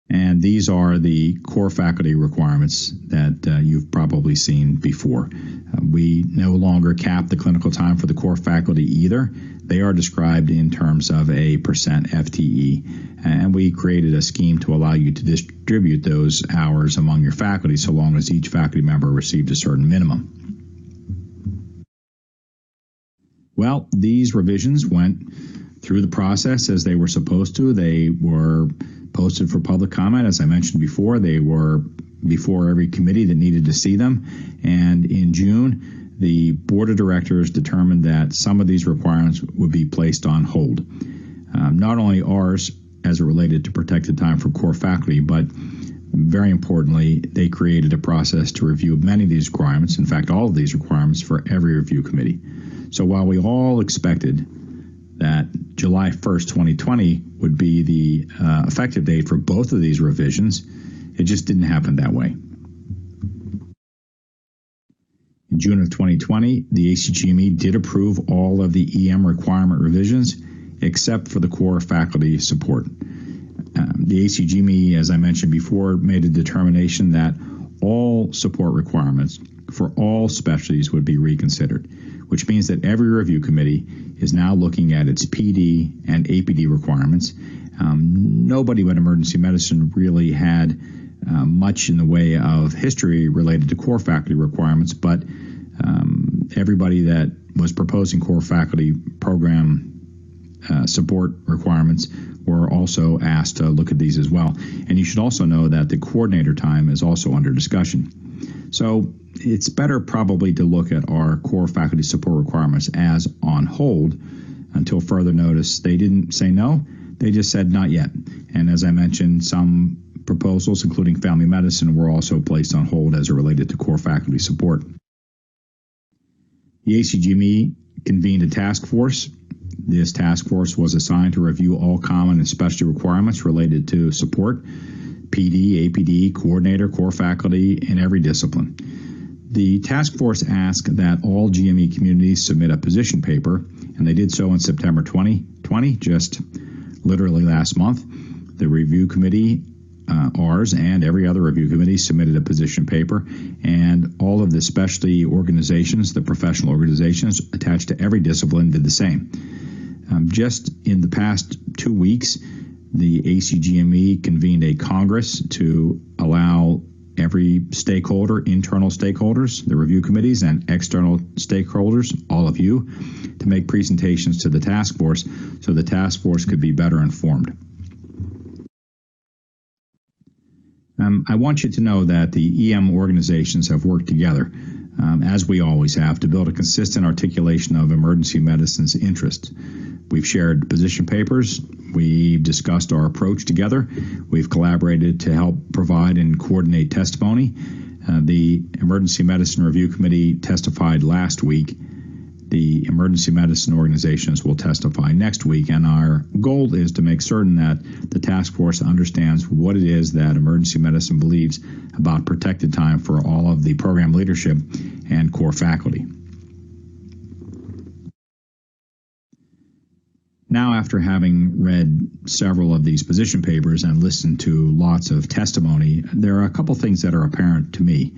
And these are the core faculty requirements that you've probably seen before. We no longer cap the clinical time for the core faculty either. They are described in terms of a percent FTE, and we created a scheme to allow you to distribute those hours among your faculty so long as each faculty member received a certain minimum. Well, these revisions went through the process as they were supposed to. They were posted for public comment. As I mentioned before, they were before every committee that needed to see them. And in June, the board of directors determined that some of these requirements would be placed on hold. Not only ours as it related to protected time for core faculty, but very importantly, they created a process to review many of these requirements, in fact, all of these requirements for every review committee. So while we all expected that July 1st, 2020 would be the effective date for both of these revisions, it just didn't happen that way. In June of 2020, the ACGME did approve all of the EM requirement revisions except for the core faculty support. The ACGME, as I mentioned before, made a determination that all support requirements for all specialties would be reconsidered, which means that every review committee is now looking at its PD and APD requirements. Nobody but emergency medicine really had much in the way of history related to core faculty requirements, but everybody that was proposing core faculty program support requirements were also asked to look at these as well. And you should also know that the coordinator time is also under discussion. So it's better probably to look at our core faculty support requirements as on hold until further notice. They didn't say no, they just said not yet. And as I mentioned, some proposals, including family medicine, were also placed on hold as it related to core faculty support. The ACGME convened a task force. This task force was assigned to review all common and specialty requirements related to support, PD, APD, coordinator, core faculty, in every discipline. The task force asked that all GME communities submit a position paper, and they did so in September 2020, just literally last month. The review committee, ours and every other review committee, submitted a position paper, and all of the specialty organizations, the professional organizations attached to every discipline, did the same. Just in the past 2 weeks, the ACGME convened a Congress to allow every stakeholder, internal stakeholders, the review committees, and external stakeholders, all of you, to make presentations to the task force so the task force could be better informed. I want you to know that the EM organizations have worked together, as we always have, to build a consistent articulation of emergency medicine's interests. We've shared position papers. We've discussed our approach together. We've collaborated to help provide and coordinate testimony. The Emergency Medicine Review Committee testified last week. The emergency medicine organizations will testify next week, and our goal is to make certain that the task force understands what it is that emergency medicine believes about protected time for all of the program leadership and core faculty. Now, after having read several of these position papers and listened to lots of testimony, there are a couple things that are apparent to me.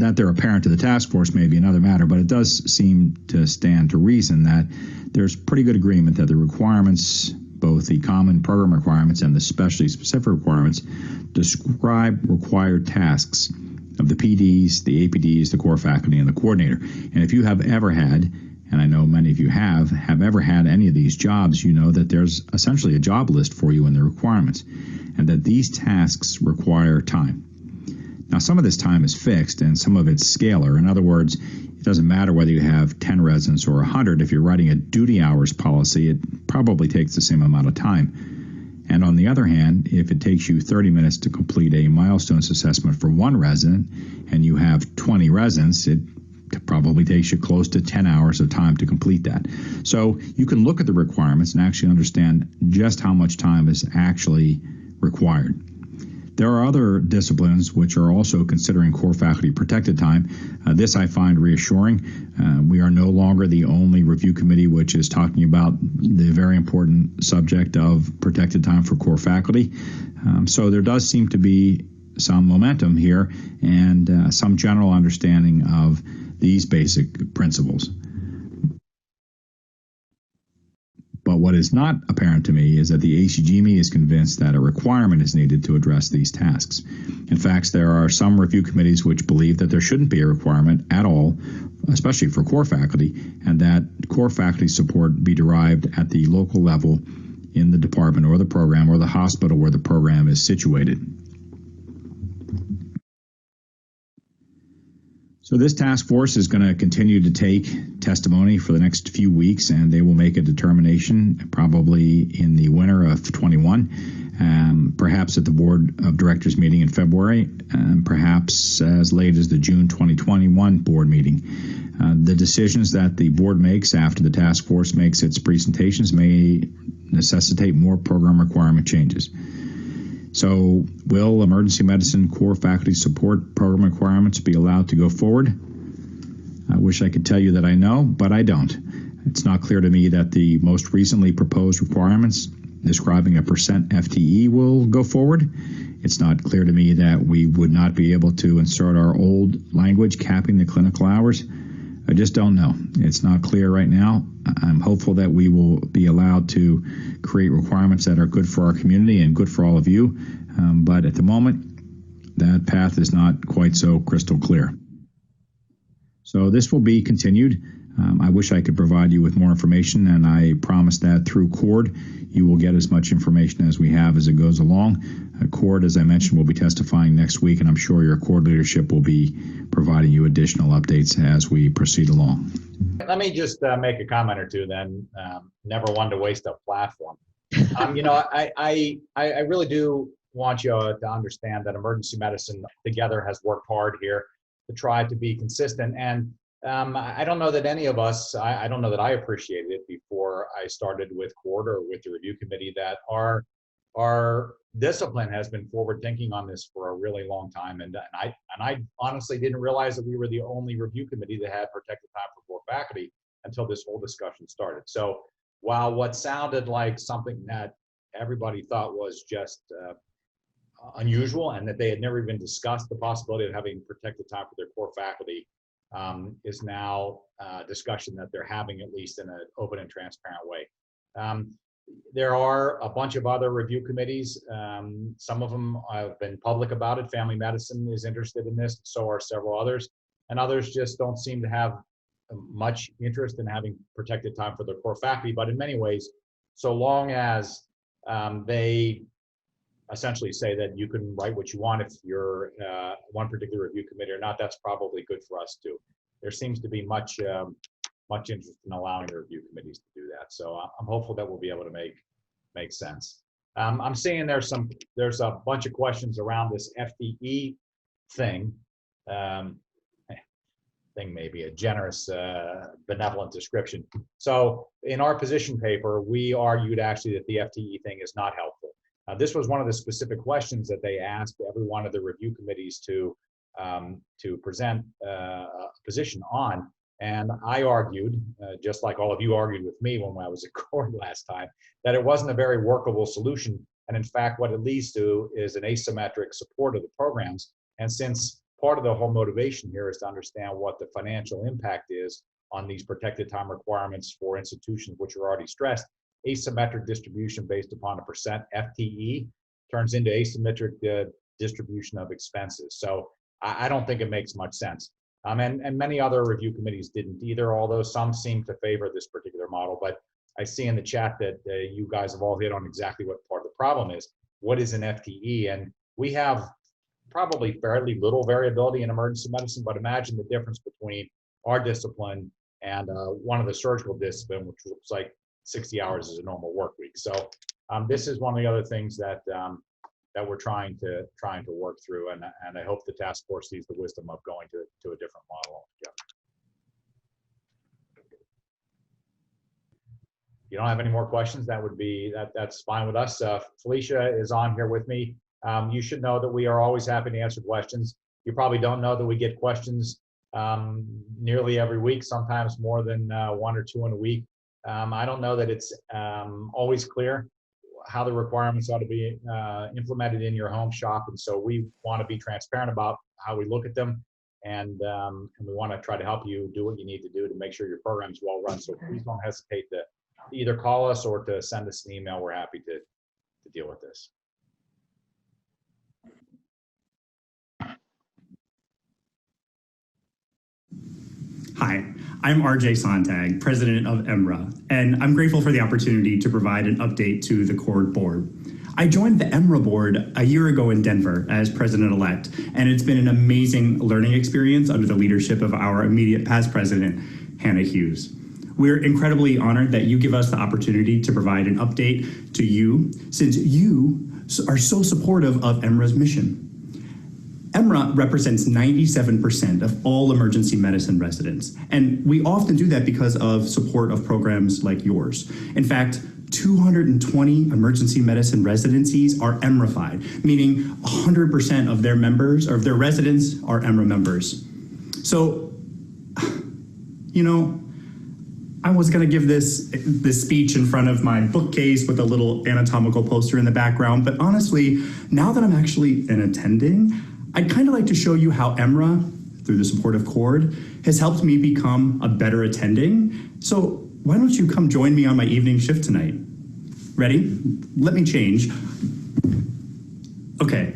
That they're apparent to the task force may be another matter, but it does seem to stand to reason that there's pretty good agreement that the requirements, both the common program requirements and the specialty specific requirements, describe required tasks of the PDs, the APDs, the core faculty, and the coordinator. And if you have ever had, and I know many of you have ever had any of these jobs, you know that there's essentially a job list for you in the requirements, and that these tasks require time. Now, some of this time is fixed and some of it's scalar. In other words, it doesn't matter whether you have 10 residents or 100. If you're writing a duty hours policy, it probably takes the same amount of time. And on the other hand, if it takes you 30 minutes to complete a milestones assessment for one resident and you have 20 residents, it probably takes you close to 10 hours of time to complete that. So you can look at the requirements and actually understand just how much time is actually required. There are other disciplines which are also considering core faculty protected time. This I find reassuring. We are no longer the only review committee which is talking about the very important subject of protected time for core faculty. So there does seem to be some momentum here and some general understanding of these basic principles. But what is not apparent to me is that the ACGME is convinced that a requirement is needed to address these tasks. In fact, there are some review committees which believe that there shouldn't be a requirement at all, especially for core faculty, and that core faculty support be derived at the local level in the department or the program or the hospital where the program is situated. So this task force is going to continue to take testimony for the next few weeks, and they will make a determination probably in the winter of 21, perhaps at the Board of Directors meeting in February, and perhaps as late as the June 2021 board meeting. The decisions that the board makes after the task force makes its presentations may necessitate more program requirement changes. So will emergency medicine core faculty support program requirements be allowed to go forward? I wish I could tell you that I know, but I don't. It's not clear to me that the most recently proposed requirements describing a % FTE will go forward. It's not clear to me that we would not be able to insert our old language capping the clinical hours. I just don't know. It's not clear right now. I'm hopeful that we will be allowed to create requirements that are good for our community and good for all of you. But at the moment, that path is not quite so crystal clear. So this will be continued. I wish I could provide you with more information, and I promise that through CORD, you will get as much information as we have as it goes along. CORD, as I mentioned, will be testifying next week, and I'm sure your CORD leadership will be providing you additional updates as we proceed along. Let me just make a comment or two then. Never one to waste a platform. You know, I really do want you to understand that emergency medicine together has worked hard here to try to be consistent. And I don't know that any of us, I don't know that I appreciated it before I started with CORD or with the review committee, that our discipline has been forward thinking on this for a really long time. And I honestly didn't realize that we were the only review committee that had protected time for core faculty until this whole discussion started. So while what sounded like something that everybody thought was just unusual and that they had never even discussed the possibility of having protected time for their core faculty, is now a discussion that they're having, at least in an open and transparent way. There are a bunch of other review committees. Some of them have been public about it. Family Medicine is interested in this, so are several others. And others just don't seem to have much interest in having protected time for their core faculty. But in many ways, so long as they essentially say that you can write what you want if you're one particular review committee or not, that's probably good for us too. There seems to be much interest in allowing the review committees to do that. So I'm hopeful that we'll be able to make sense. I'm seeing there's a bunch of questions around this FTE thing. Thing may be a generous, benevolent description. So in our position paper, we argued actually that the FTE thing is not helpful. This was one of the specific questions that they asked every one of the review committees to present a position on. And I argued, just like all of you argued with me when I was at CORD last time, that it wasn't a very workable solution. And in fact, what it leads to is an asymmetric support of the programs. And since part of the whole motivation here is to understand what the financial impact is on these protected time requirements for institutions which are already stressed, asymmetric distribution based upon a % FTE turns into asymmetric distribution of expenses. So I don't think it makes much sense. And many other review committees didn't either, although some seem to favor this particular model. But I see in the chat that you guys have all hit on exactly what part of the problem is. What is an FTE? And we have probably fairly little variability in emergency medicine, but imagine the difference between our discipline and one of the surgical discipline, which looks like 60 hours is a normal work week. So this is one of the other things that that we're trying to work through, and I hope the task force sees the wisdom of going to a different model altogether. If you don't have any more questions, that would be that's fine with us. Felicia is on here with me. You should know that we are always happy to answer questions. You probably don't know that we get questions nearly every week, sometimes more than 1 or 2 in a week. I don't know that it's always clear how the requirements ought to be implemented in your home shop. And so we want to be transparent about how we look at them. And we want to try to help you do what you need to do to make sure your program is well run. So please don't hesitate to either call us or to send us an email. We're happy to deal with this. Hi, I'm RJ Sontag, president of EMRA, and I'm grateful for the opportunity to provide an update to the CORD board. I joined the EMRA board a year ago in Denver as president-elect, and it's been an amazing learning experience under the leadership of our immediate past president, Hannah Hughes. We're incredibly honored that you give us the opportunity to provide an update to you, since you are so supportive of EMRA's mission. EMRA represents 97% of all emergency medicine residents, and we often do that because of support of programs like yours. In fact, 220 emergency medicine residencies are EMRAfied, meaning 100% of their members or of their residents are EMRA members. So, you know, I was going to give this speech in front of my bookcase with a little anatomical poster in the background, but honestly, now that I'm actually an attending, I'd kind of like to show you how EMRA, through the support of CORD, has helped me become a better attending. So why don't you come join me on my evening shift tonight? Ready? Let me change. Okay,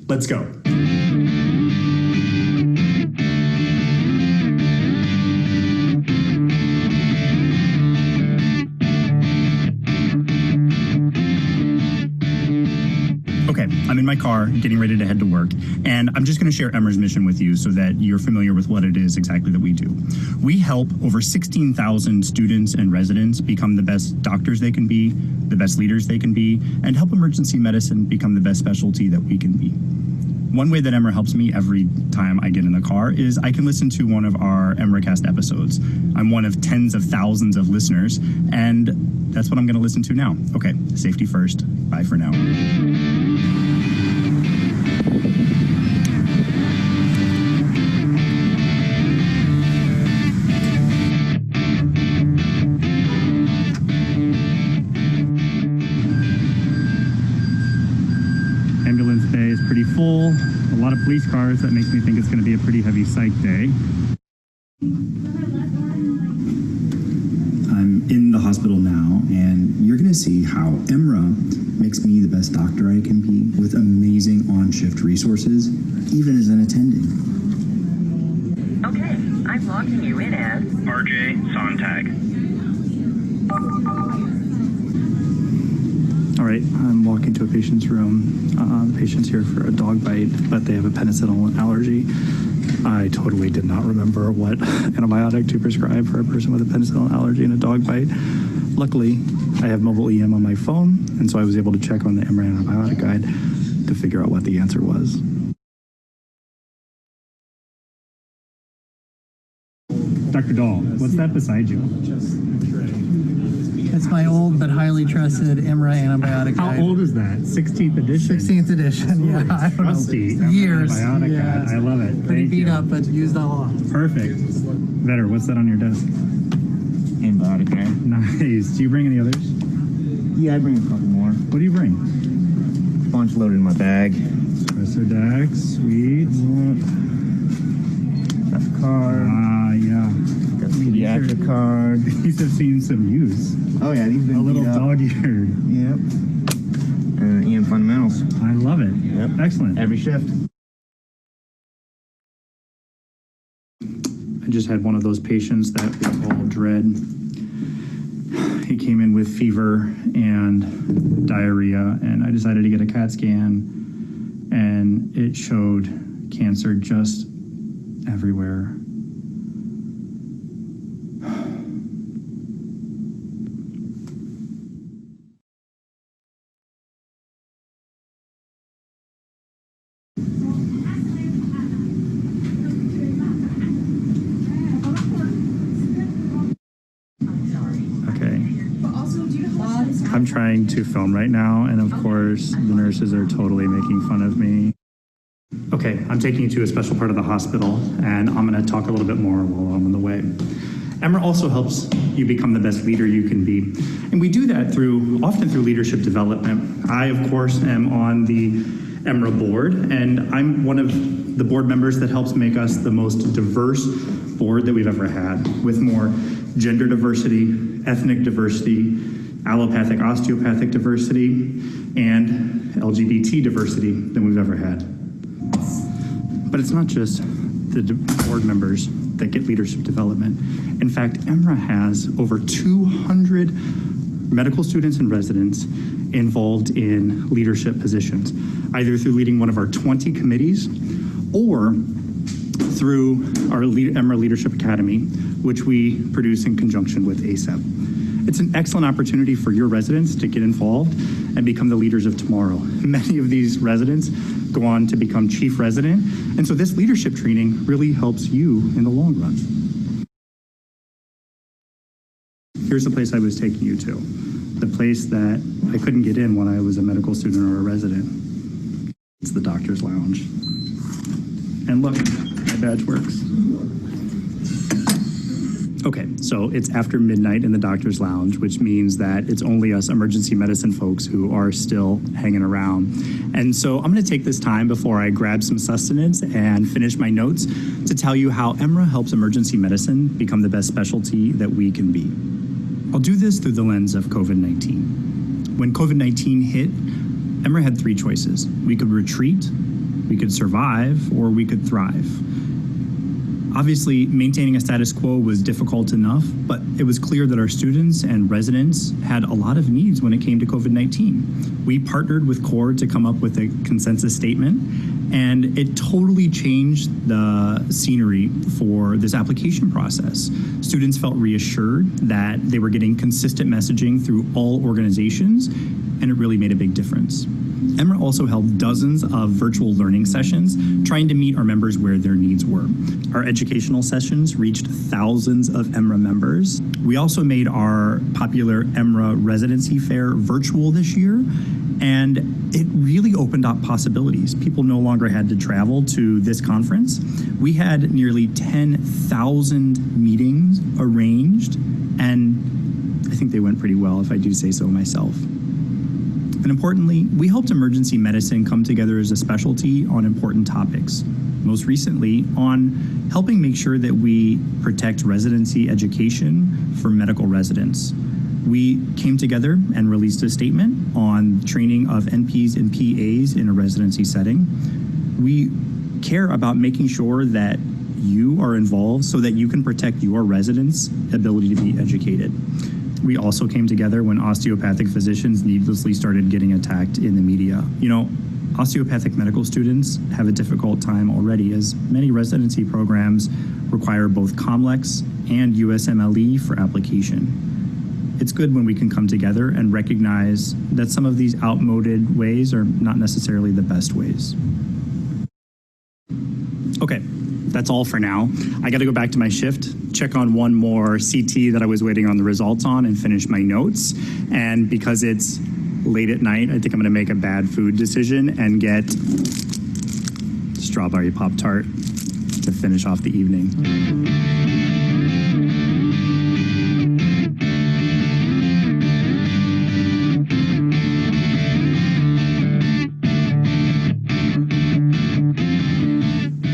let's go. Okay, I'm in my car getting ready to head to work, and I'm just going to share EMRA's mission with you so that you're familiar with what it is exactly that we do. We help over 16,000 students and residents become the best doctors they can be, the best leaders they can be, and help emergency medicine become the best specialty that we can be. One way that EMRA helps me every time I get in the car is I can listen to one of our EMRAcast episodes. I'm one of tens of thousands of listeners, and that's what I'm going to listen to now. Okay, safety first. Bye for now. Ambulance bay is pretty full. A lot of police cars. That makes me think it's going to be a pretty heavy psych day. I'm in the hospital now, and you're going to see how EMRA makes me the best doctor I can be with amazing on-shift resources, even as an attending. Okay, I'm logging you in as RJ Sontag. All right, I'm walking to a patient's room. The patient's here for a dog bite, but they have a penicillin allergy. I totally did not remember what antibiotic to prescribe for a person with a penicillin allergy and a dog bite. Luckily, I have mobile EM on my phone, and so I was able to check on the EMRA antibiotic guide to figure out what the answer was. Dr. Dahl, what's that beside you? It's my old but highly trusted EMRA antibiotic guide. How old is that? 16th edition? 16th edition, yeah. I don't Trusty know. Years. Antibiotic guide. I love it. Pretty Thank beat you. up, but used a lot. Perfect. Vetter, what's that on your desk? Antibiotic guide. Nice. Do you bring any others? Yeah, I bring a couple more. What do you bring? Bunch loaded in my bag. Dex, sweet. Got the card. Yeah. Got the pediatric card. These have seen some use. Oh yeah, these been a little beat up. dog-eared. Yep. And EM fundamentals. I love it. Yep. Excellent. Every shift. I just had one of those patients that we all dread. He came in with fever and diarrhea, and I decided to get a CAT scan, and it showed cancer just everywhere. I'm trying to film right now, and of course, the nurses are totally making fun of me. Okay, I'm taking you to a special part of the hospital, and I'm going to talk a little bit more while I'm on the way. EMRA also helps you become the best leader you can be. And we do that often through leadership development. I, of course, am on the EMRA board, and I'm one of the board members that helps make us the most diverse board that we've ever had, with more gender diversity, ethnic diversity, allopathic osteopathic diversity, and LGBT diversity than we've ever had. But it's not just the board members that get leadership development. In fact, EMRA has over 200 medical students and residents involved in leadership positions, either through leading one of our 20 committees or through our EMRA Leadership Academy, which we produce in conjunction with ACEP. It's an excellent opportunity for your residents to get involved and become the leaders of tomorrow. Many of these residents go on to become chief resident, and so this leadership training really helps you in the long run. Here's the place I was taking you to, the place that I couldn't get in when I was a medical student or a resident. It's the doctor's lounge. And look, my badge works. Okay, so it's after midnight in the doctor's lounge, which means that it's only us emergency medicine folks who are still hanging around. And so I'm gonna take this time before I grab some sustenance and finish my notes to tell you how EMRA helps emergency medicine become the best specialty that we can be. I'll do this through the lens of COVID-19. When COVID-19 hit, EMRA had three choices. We could retreat, we could survive, or we could thrive. Obviously, maintaining a status quo was difficult enough, but it was clear that our students and residents had a lot of needs when it came to COVID-19. We partnered with CORE to come up with a consensus statement, and it totally changed the scenery for this application process. Students felt reassured that they were getting consistent messaging through all organizations, and it really made a big difference. EMRA also held dozens of virtual learning sessions, trying to meet our members where their needs were. Our educational sessions reached thousands of EMRA members. We also made our popular EMRA residency fair virtual this year, and it really opened up possibilities. People no longer had to travel to this conference. We had nearly 10,000 meetings arranged, and I think they went pretty well, if I do say so myself. And importantly, we helped emergency medicine come together as a specialty on important topics. Most recently, on helping make sure that we protect residency education for medical residents. We came together and released a statement on training of NPs and PAs in a residency setting. We care about making sure that you are involved so that you can protect your residents' ability to be educated. We also came together when osteopathic physicians needlessly started getting attacked in the media. You know, osteopathic medical students have a difficult time already, as many residency programs require both COMLEX and USMLE for application. It's good when we can come together and recognize that some of these outmoded ways are not necessarily the best ways. Okay, that's all for now. I got to go back to my shift, check on one more CT that I was waiting on the results on, and finish my notes. And because it's late at night, I think I'm going to make a bad food decision and get strawberry Pop-Tart to finish off the evening.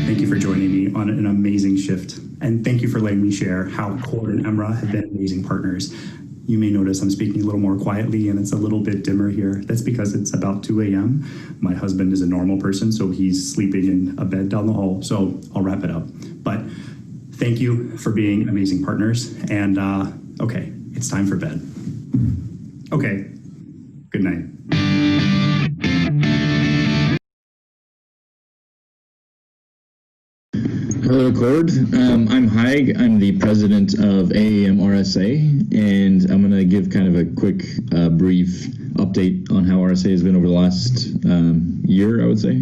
Thank you for joining me on an amazing shift. And thank you for letting me share how CORE and EMRA have been amazing partners. You may notice I'm speaking a little more quietly and it's a little bit dimmer here. That's because it's about 2 a.m. My husband is a normal person, so he's sleeping in a bed down the hall. So I'll wrap it up. But thank you for being amazing partners. And okay, it's time for bed. Okay, good night. Hello, Cord. I'm Haig. I'm the president of AAM-RSA, and I'm going to give kind of a quick, brief update on how RSA has been over the last year, I would say.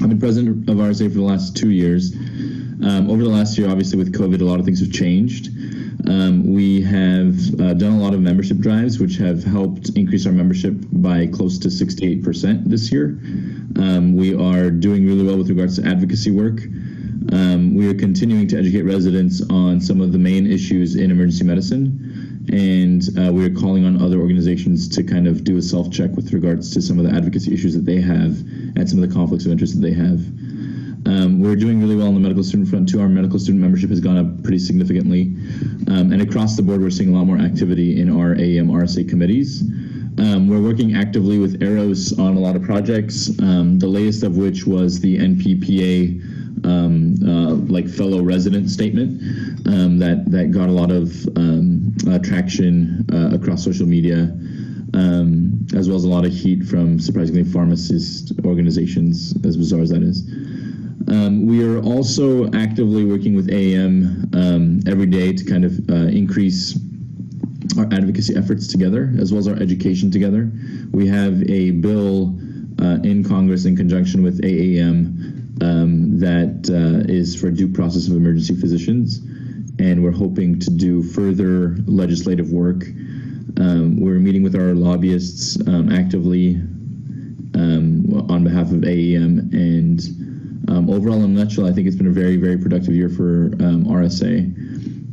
I've been president of RSA for the last 2 years. Over the last year, obviously with COVID, a lot of things have changed. We have done a lot of membership drives, which have helped increase our membership by close to 68% this year. We are doing really well with regards to advocacy work. We are continuing to educate residents on some of the main issues in emergency medicine, and we are calling on other organizations to kind of do a self-check with regards to some of the advocacy issues that they have and some of the conflicts of interest that they have. We're doing really well on the medical student front too. Our medical student membership has gone up pretty significantly, and across the board we're seeing a lot more activity in our AAM RSA committees. We're working actively with AROS on a lot of projects, the latest of which was the NPPA like fellow resident statement that got a lot of traction across social media, as well as a lot of heat from, surprisingly, pharmacist organizations, as bizarre as that is. We are also actively working with AAM every day to kind of increase our advocacy efforts together, as well as our education together. We have a bill in Congress in conjunction with AAM that is for due process of emergency physicians, and we're hoping to do further legislative work. We're meeting with our lobbyists actively on behalf of AAM, and overall, in a nutshell, I think it's been a very, very productive year for RSA.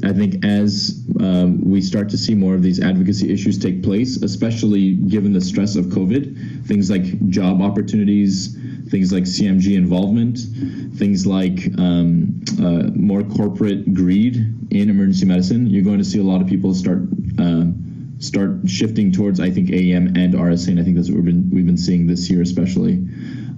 I think as we start to see more of these advocacy issues take place, especially given the stress of COVID, things like job opportunities, things like CMG involvement, things like more corporate greed in emergency medicine, you're going to see a lot of people start shifting towards, I think, AAM and RSA, and I think that's what we've been seeing this year especially.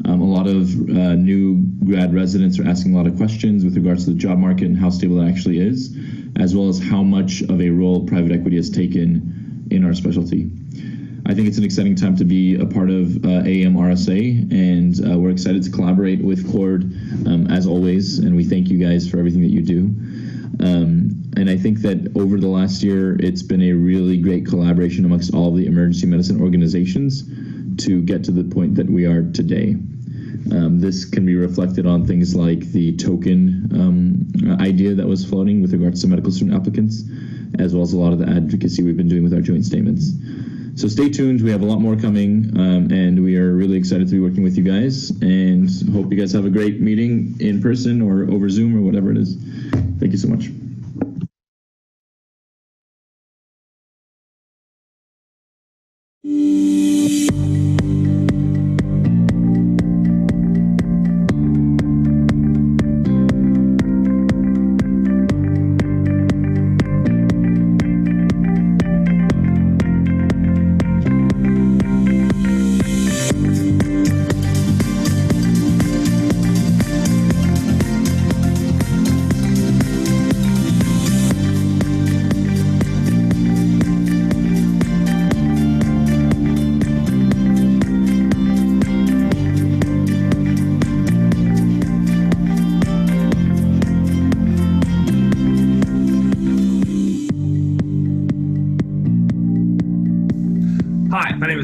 A lot of new grad residents are asking a lot of questions with regards to the job market and how stable it actually is, as well as how much of a role private equity has taken in our specialty. I think it's an exciting time to be a part of AAM RSA, and we're excited to collaborate with CORD as always, and we thank you guys for everything that you do. And I think that over the last year, it's been a really great collaboration amongst all of the emergency medicine organizations to get to the point that we are today. This can be reflected on things like the token idea that was floating with regards to medical student applicants, as well as a lot of the advocacy we've been doing with our joint statements. So stay tuned. We have a lot more coming, and we are really excited to be working with you guys, and hope you guys have a great meeting in person or over Zoom or whatever it is. Thank you so much.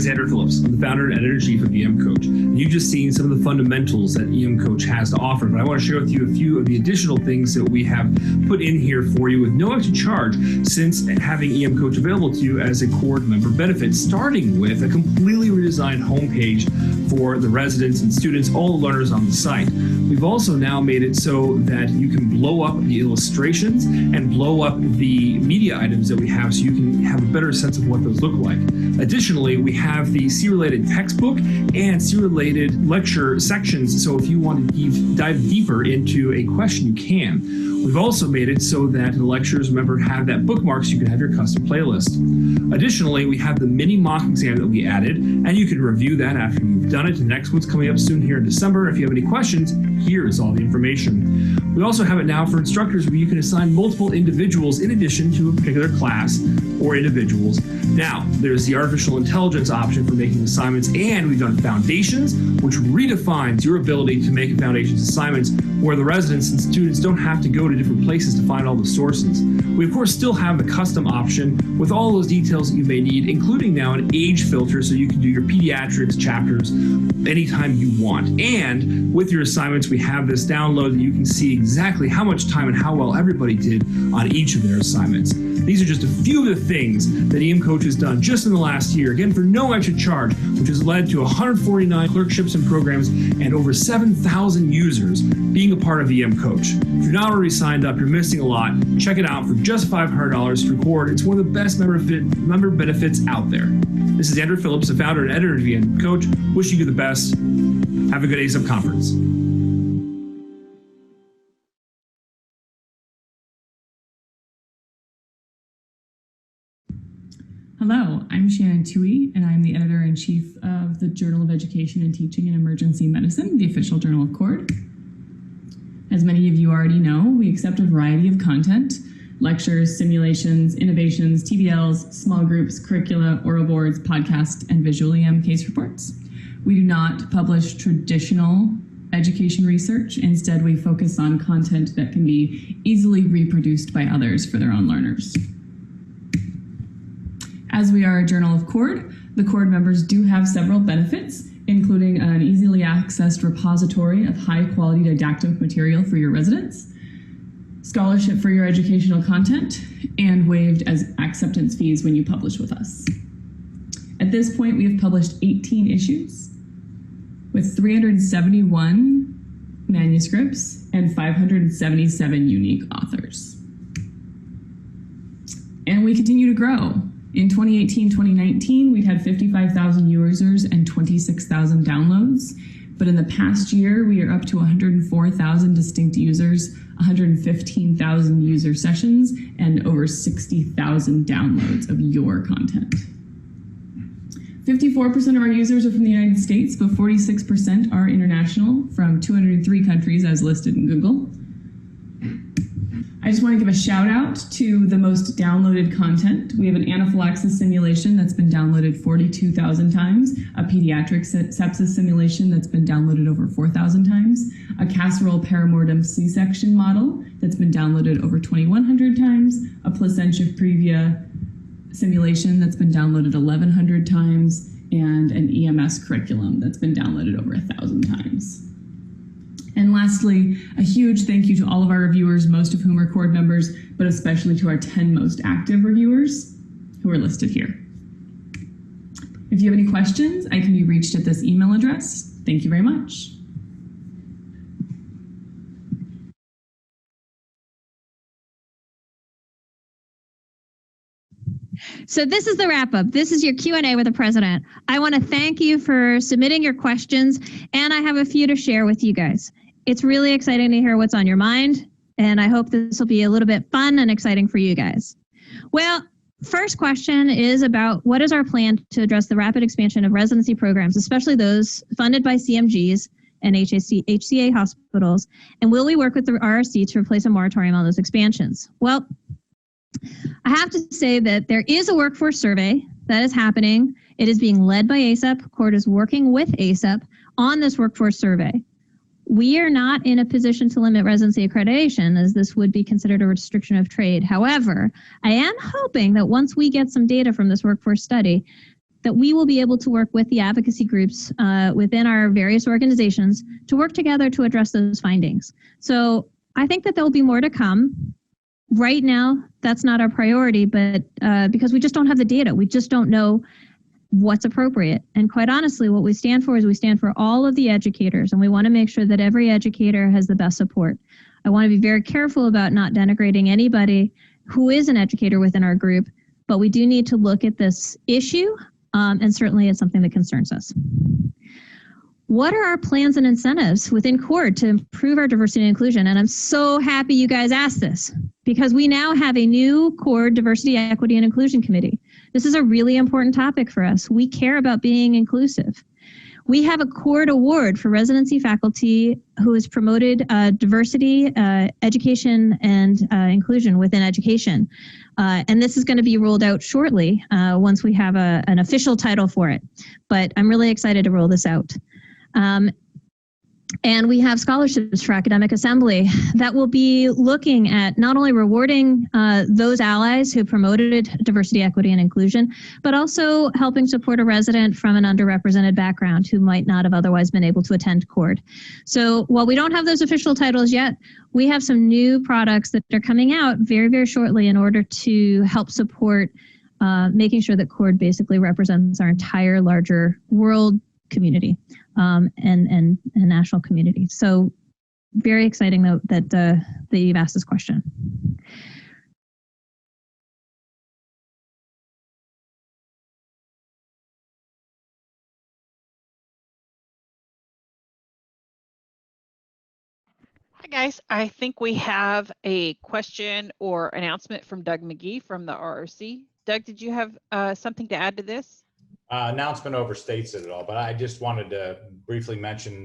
Andrew Phillips. I'm the founder and editor-in-chief of EM Coach. And you've just seen some of the fundamentals that EM Coach has to offer, but I want to share with you a few of the additional things that we have put in here for you with no extra charge since having EM Coach available to you as a CORD member benefit, starting with a completely redesigned homepage for the residents and students, all the learners on the site. We've also now made it so that you can blow up the illustrations and blow up the media items that we have so you can have a better sense of what those look like. Additionally, we have the C-related textbook and C-related lecture sections, so if you want to dive deeper into a question, you can. We've also made it so that the lectures, remember, have that bookmark so you can have your custom playlist. Additionally, we have the mini mock exam that we added, and you can review that after you've done it. The next one's coming up soon here in December. If you have any questions, here is all the information. We also have it now for instructors where you can assign multiple individuals in addition to a particular class or individuals. Now, there's the artificial intelligence option for making assignments, and we've done foundations, which redefines your ability to make foundations assignments where the residents and students don't have to go to different places to find all the sources. We, of course, still have the custom option with all those details that you may need, including now an age filter so you can do your pediatrics chapters anytime you want. And with your assignments, we have this download that you can see exactly how much time and how well everybody did on each of their assignments. These are just a few of the things that EM Coach has done just in the last year, again, for no extra charge, which has led to 149 clerkships and programs and over 7,000 users being a part of EM Coach. If you're not already signed up, you're missing a lot. Check it out for just $500 through Cord. It's one of the best member benefits out there. This is Andrew Phillips, the founder and editor of EM Coach, wishing you the best. Have a good ACEP conference. Hello, I'm Shannon Toohey, and I'm the editor-in-chief of the Journal of Education and Teaching in Emergency Medicine, the official journal of Cord. As many of you already know, we accept a variety of content: lectures, simulations, innovations, TBLs, small groups, curricula, oral boards, podcasts, and visual EM case reports. We do not publish traditional education research. Instead, we focus on content that can be easily reproduced by others for their own learners. As we are a journal of Cord, the Cord members do have several benefits, including an easily accessed repository of high-quality didactic material for your residents, scholarship for your educational content, and waived as acceptance fees when you publish with us. At this point, we have published 18 issues with 371 manuscripts and 577 unique authors. And we continue to grow. In 2018-2019, we'd had 55,000 users and 26,000 downloads. But in the past year, we are up to 104,000 distinct users, 115,000 user sessions, and over 60,000 downloads of your content. 54% of our users are from the United States, but 46% are international from 203 countries as listed in Google. I just want to give a shout out to the most downloaded content. We have an anaphylaxis simulation that's been downloaded 42,000 times, a pediatric sepsis simulation that's been downloaded over 4,000 times, a casserole paramortem C-section model that's been downloaded over 2,100 times, a placentia previa simulation that's been downloaded 1,100 times, and an EMS curriculum that's been downloaded over 1,000 times. And lastly, a huge thank you to all of our reviewers, most of whom are Cord members, but especially to our 10 most active reviewers who are listed here. If you have any questions, I can be reached at this email address. Thank you very much. So this is the wrap up. This is your Q&A with the president. I want to thank you for submitting your questions, and I have a few to share with you guys. It's really exciting to hear what's on your mind, and I hope this will be a little bit fun and exciting for you guys. Well, first question is about what is our plan to address the rapid expansion of residency programs, especially those funded by CMGs and HCA hospitals, and will we work with the RRC to replace a moratorium on those expansions? Well, I have to say that there is a workforce survey that is happening. It is being led by ACEP. Cord is working with ACEP on this workforce survey. We are not in a position to limit residency accreditation, as this would be considered a restriction of trade. However, I am hoping that once we get some data from this workforce study, that we will be able to work with the advocacy groups within our various organizations to work together to address those findings. So I think that there will be more to come. Right now, that's not our priority, but because we just don't have the data, we just don't know what's appropriate. And quite honestly, what we stand for is we stand for all of the educators, and we want to make sure that every educator has the best support. I want to be very careful about not denigrating anybody who is an educator within our group, but we do need to look at this issue, and certainly it's something that concerns us. What are our plans and incentives within Cord to improve our diversity and inclusion? And I'm so happy you guys asked this, because we now have a new Cord Diversity, Equity, and Inclusion Committee. This is a really important topic for us. We care about being inclusive. We have a Cord Award for residency faculty who has promoted diversity, education, and inclusion within education. And this is going to be rolled out shortly once we have an official title for it. But I'm really excited to roll this out. And we have scholarships for academic assembly that will be looking at not only rewarding those allies who promoted diversity, equity, and inclusion, but also helping support a resident from an underrepresented background who might not have otherwise been able to attend CORD. So while we don't have those official titles yet, we have some new products that are coming out very, very shortly in order to help support making sure that CORD basically represents our entire larger world community and national community. So very exciting though that you've asked this question. Hi guys, I think we have a question or announcement from Doug McGee from the RRC. Doug, did you have something to add to this? Announcement overstates it all, but I just wanted to briefly mention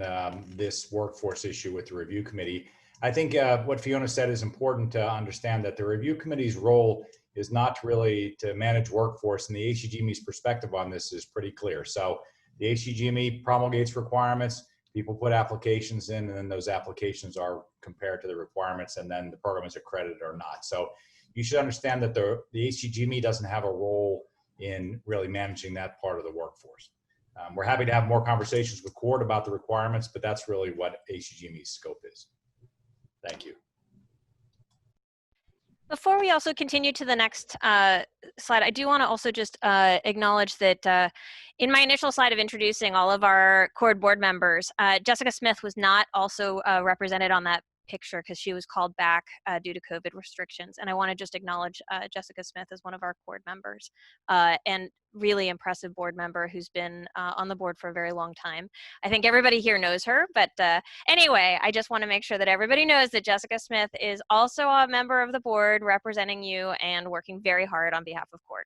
this workforce issue with the review committee. I think what Fiona said is important to understand, that the review committee's role is not really to manage workforce, and the ACGME's perspective on this is pretty clear. So the ACGME promulgates requirements, people put applications in, and then those applications are compared to the requirements, and then the program is accredited or not. So you should understand that the ACGME doesn't have a role in really managing that part of the workforce. We're happy to have more conversations with CORD about the requirements, but that's really what ACGME's scope is. Thank you. Before we also continue to the next slide, I do want to also just acknowledge that in my initial slide of introducing all of our CORD board members, Jessica Smith was not also represented on that picture because she was called back due to COVID restrictions. And I want to just acknowledge Jessica Smith as one of our CORD members and really impressive board member who's been on the board for a very long time. I think everybody here knows her, but anyway, I just want to make sure that everybody knows that Jessica Smith is also a member of the board representing you and working very hard on behalf of CORD.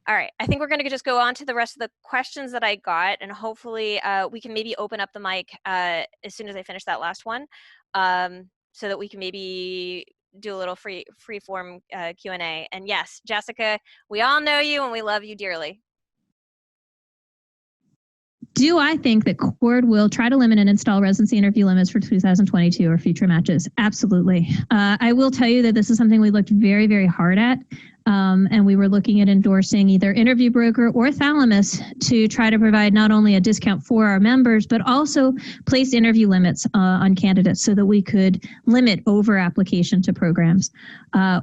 All right, I think we're going to just go on to the rest of the questions that I got, and hopefully we can maybe open up the mic as soon as I finish that last one, so that we can maybe do a little free form Q&A. And yes, Jessica, we all know you and we love you dearly. Do I think that CORD will try to limit and install residency interview limits for 2022 or future matches? Absolutely. I will tell you that this is something we looked very, very hard at. And we were looking at endorsing either Interview Broker or Thalamus to try to provide not only a discount for our members, but also place interview limits on candidates so that we could limit over application to programs.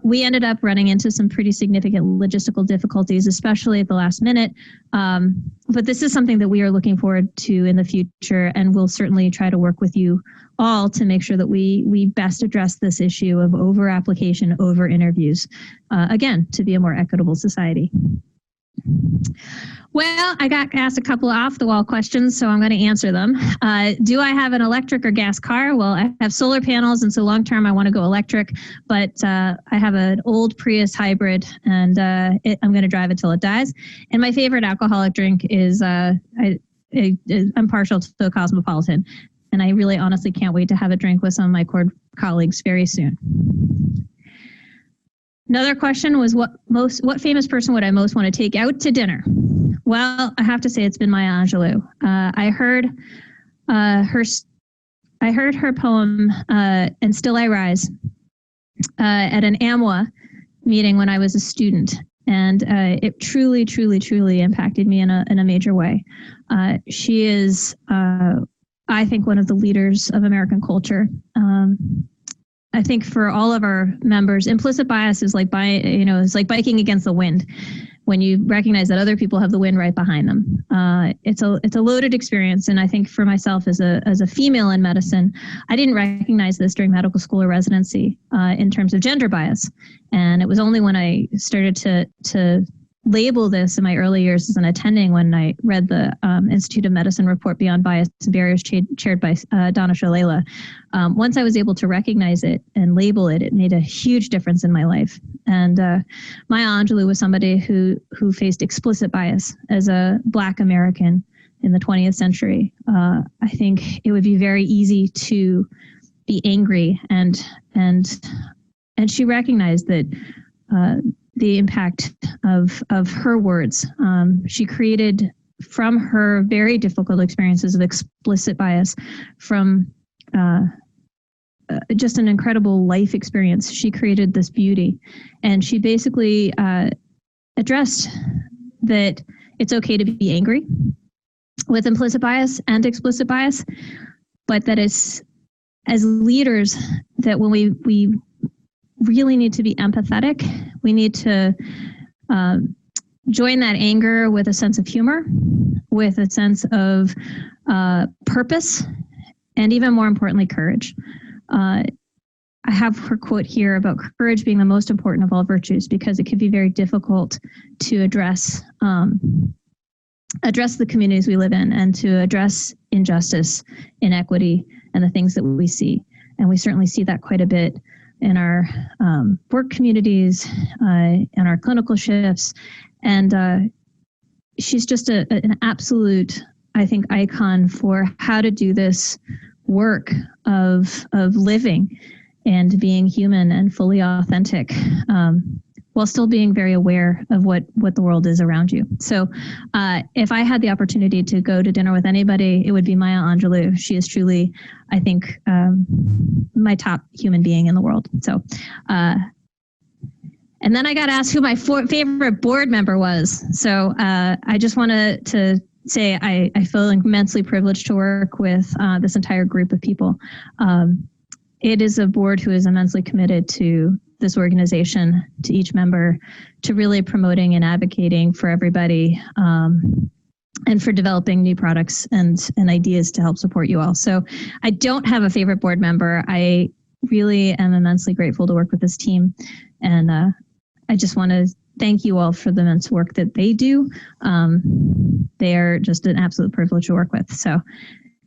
We ended up running into some pretty significant logistical difficulties, especially at the last minute. But this is something that we are looking forward to in the future, and we'll certainly try to work with you all to make sure that we best address this issue of over application, over interviews, again, to be a more equitable society. Well, I got asked a couple of off-the-wall questions, so I'm going to answer them. Do I have an electric or gas car? Well, I have solar panels, and so long-term I want to go electric, but I have an old Prius hybrid, and I'm going to drive it till it dies. And my favorite alcoholic drink is, I'm partial to the Cosmopolitan, and I really honestly can't wait to have a drink with some of my CORD colleagues very soon. Another question was what famous person would I most want to take out to dinner? Well, I have to say it's been Maya Angelou. I heard her poem "And Still I Rise" at an AMWA meeting when I was a student, and it truly, truly, truly impacted me in a major way. She is, I think, one of the leaders of American culture. I think for all of our members, implicit bias is like it's like biking against the wind. When you recognize that other people have the wind right behind them, it's a loaded experience. And I think for myself as a female in medicine, I didn't recognize this during medical school or residency in terms of gender bias. And it was only when I started to label this in my early years as an attending when I read the Institute of Medicine report Beyond Bias and Barriers chaired by Donna Shalala. Once I was able to recognize it and label it, it made a huge difference in my life. And Maya Angelou was somebody who faced explicit bias as a Black American in the 20th century. I think it would be very easy to be angry, and she recognized that the impact of her words. She created from her very difficult experiences of explicit bias, from just an incredible life experience, she created this beauty. And she basically addressed that it's okay to be angry with implicit bias and explicit bias, but that it's, as leaders, that when we really need to be empathetic, we need to join that anger with a sense of humor, with a sense of purpose, and even more importantly, courage. I have her quote here about courage being the most important of all virtues, because it can be very difficult to address the communities we live in and to address injustice, inequity, and the things that we see. And we certainly see that quite a bit in our work communities, in our clinical shifts. And she's just an absolute, I think, icon for how to do this work of living and being human and fully authentic, while still being very aware of what the world is around you. So if I had the opportunity to go to dinner with anybody, it would be Maya Angelou. She is truly, I think, my top human being in the world. So, and then I got asked who my favorite board member was. So I just wanted to say I feel immensely privileged to work with this entire group of people. It is a board who is immensely committed to this organization, to each member, to really promoting and advocating for everybody, and for developing new products and ideas to help support you all. So I don't have a favorite board member. I really am immensely grateful to work with this team. And I just want to thank you all for the immense work that they do. They are just an absolute privilege to work with. So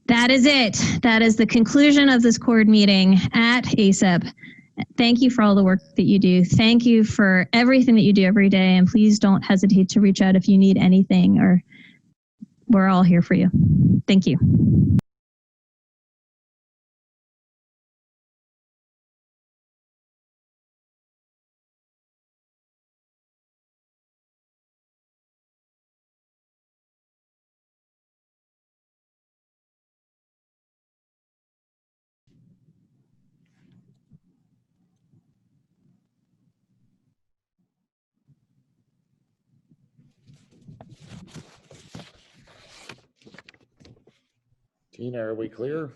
that is it. That is the conclusion of this CORD meeting at ACEP. Thank you for all the work that you do. Thank you for everything that you do every day. And please don't hesitate to reach out if you need anything, or we're all here for you. Thank you. Tina, are we clear?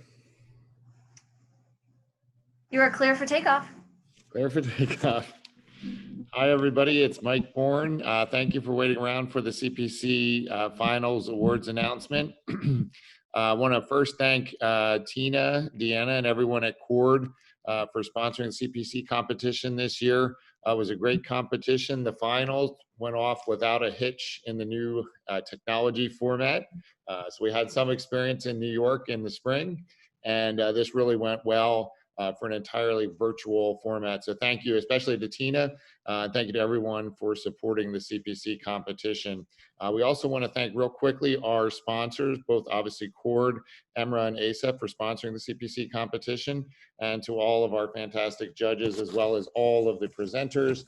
You are clear for takeoff. Clear for takeoff. Hi, everybody. It's Mike Bourne. Thank you for waiting around for the CPC Finals Awards announcement. I want to first thank Tina, Deanna, and everyone at CORD for sponsoring the CPC competition this year. It was a great competition. The finals went off without a hitch in the new technology format. So we had some experience in New York in the spring, and this really went well for an entirely virtual format. So thank you, especially to Tina. Thank you to everyone for supporting the CPC competition. We also want to thank real quickly our sponsors, both obviously CORD, EMRA, and ACEP for sponsoring the CPC competition, and to all of our fantastic judges, as well as all of the presenters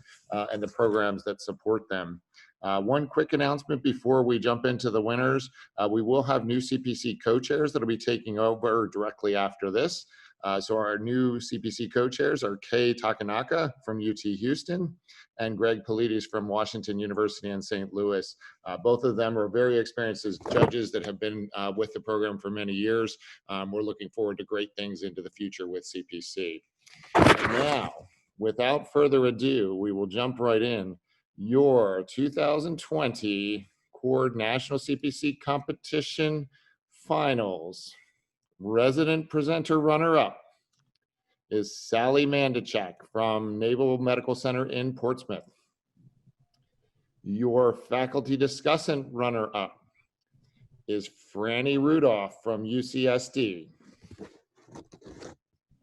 and the programs that support them. One quick announcement before we jump into the winners. We will have new CPC co-chairs that will be taking over directly after this. So our new CPC co-chairs are Kei Takanaka from UT Houston and Greg Polides from Washington University in St. Louis. Both of them are very experienced as judges that have been with the program for many years. We're looking forward to great things into the future with CPC. And now, without further ado, we will jump right in. Your 2020 CORD National CPC Competition Finals. Resident presenter runner-up is Sally Mandachak from Naval Medical Center in Portsmouth. Your faculty discussant runner-up is Franny Rudolph from UCSD.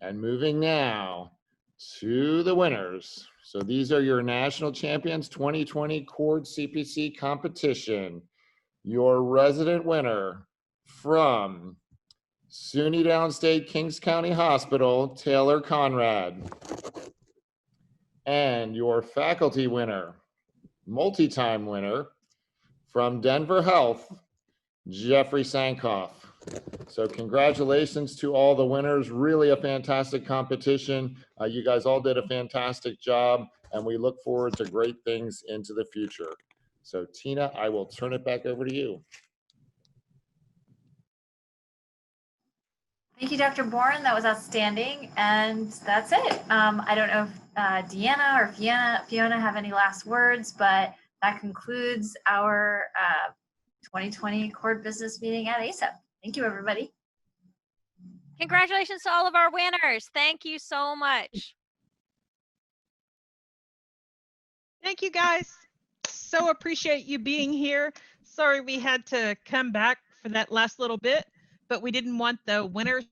And moving now to the winners. So these are your National Champions 2020 CORD CPC competition. Your resident winner from SUNY Downstate Kings County Hospital, Taylor Conrad. And your faculty winner, multi-time winner from Denver Health, Jeffrey Sankoff. So congratulations to all the winners. Really a fantastic competition. You guys all did a fantastic job, and we look forward to great things into the future. So Tina, I will turn it back over to you. Thank you, Dr. Bourne. That was outstanding. And that's it. I don't know if Deanna or Fiona have any last words, but that concludes our 2020 Cord Business Meeting at ACEP. Thank you, everybody. Congratulations to all of our winners. Thank you so much. Thank you, guys. So appreciate you being here. Sorry we had to come back for that last little bit, but we didn't want the winners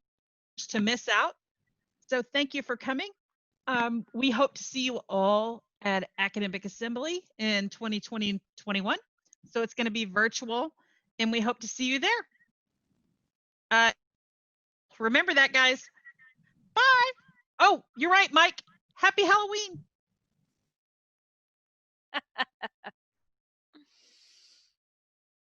to miss out. So thank you for coming. We hope to see you all at Academic Assembly in 2020-21. So it's going to be virtual, and we hope to see you there. Remember that, guys. Bye. Oh, you're right, Mike. Happy Halloween.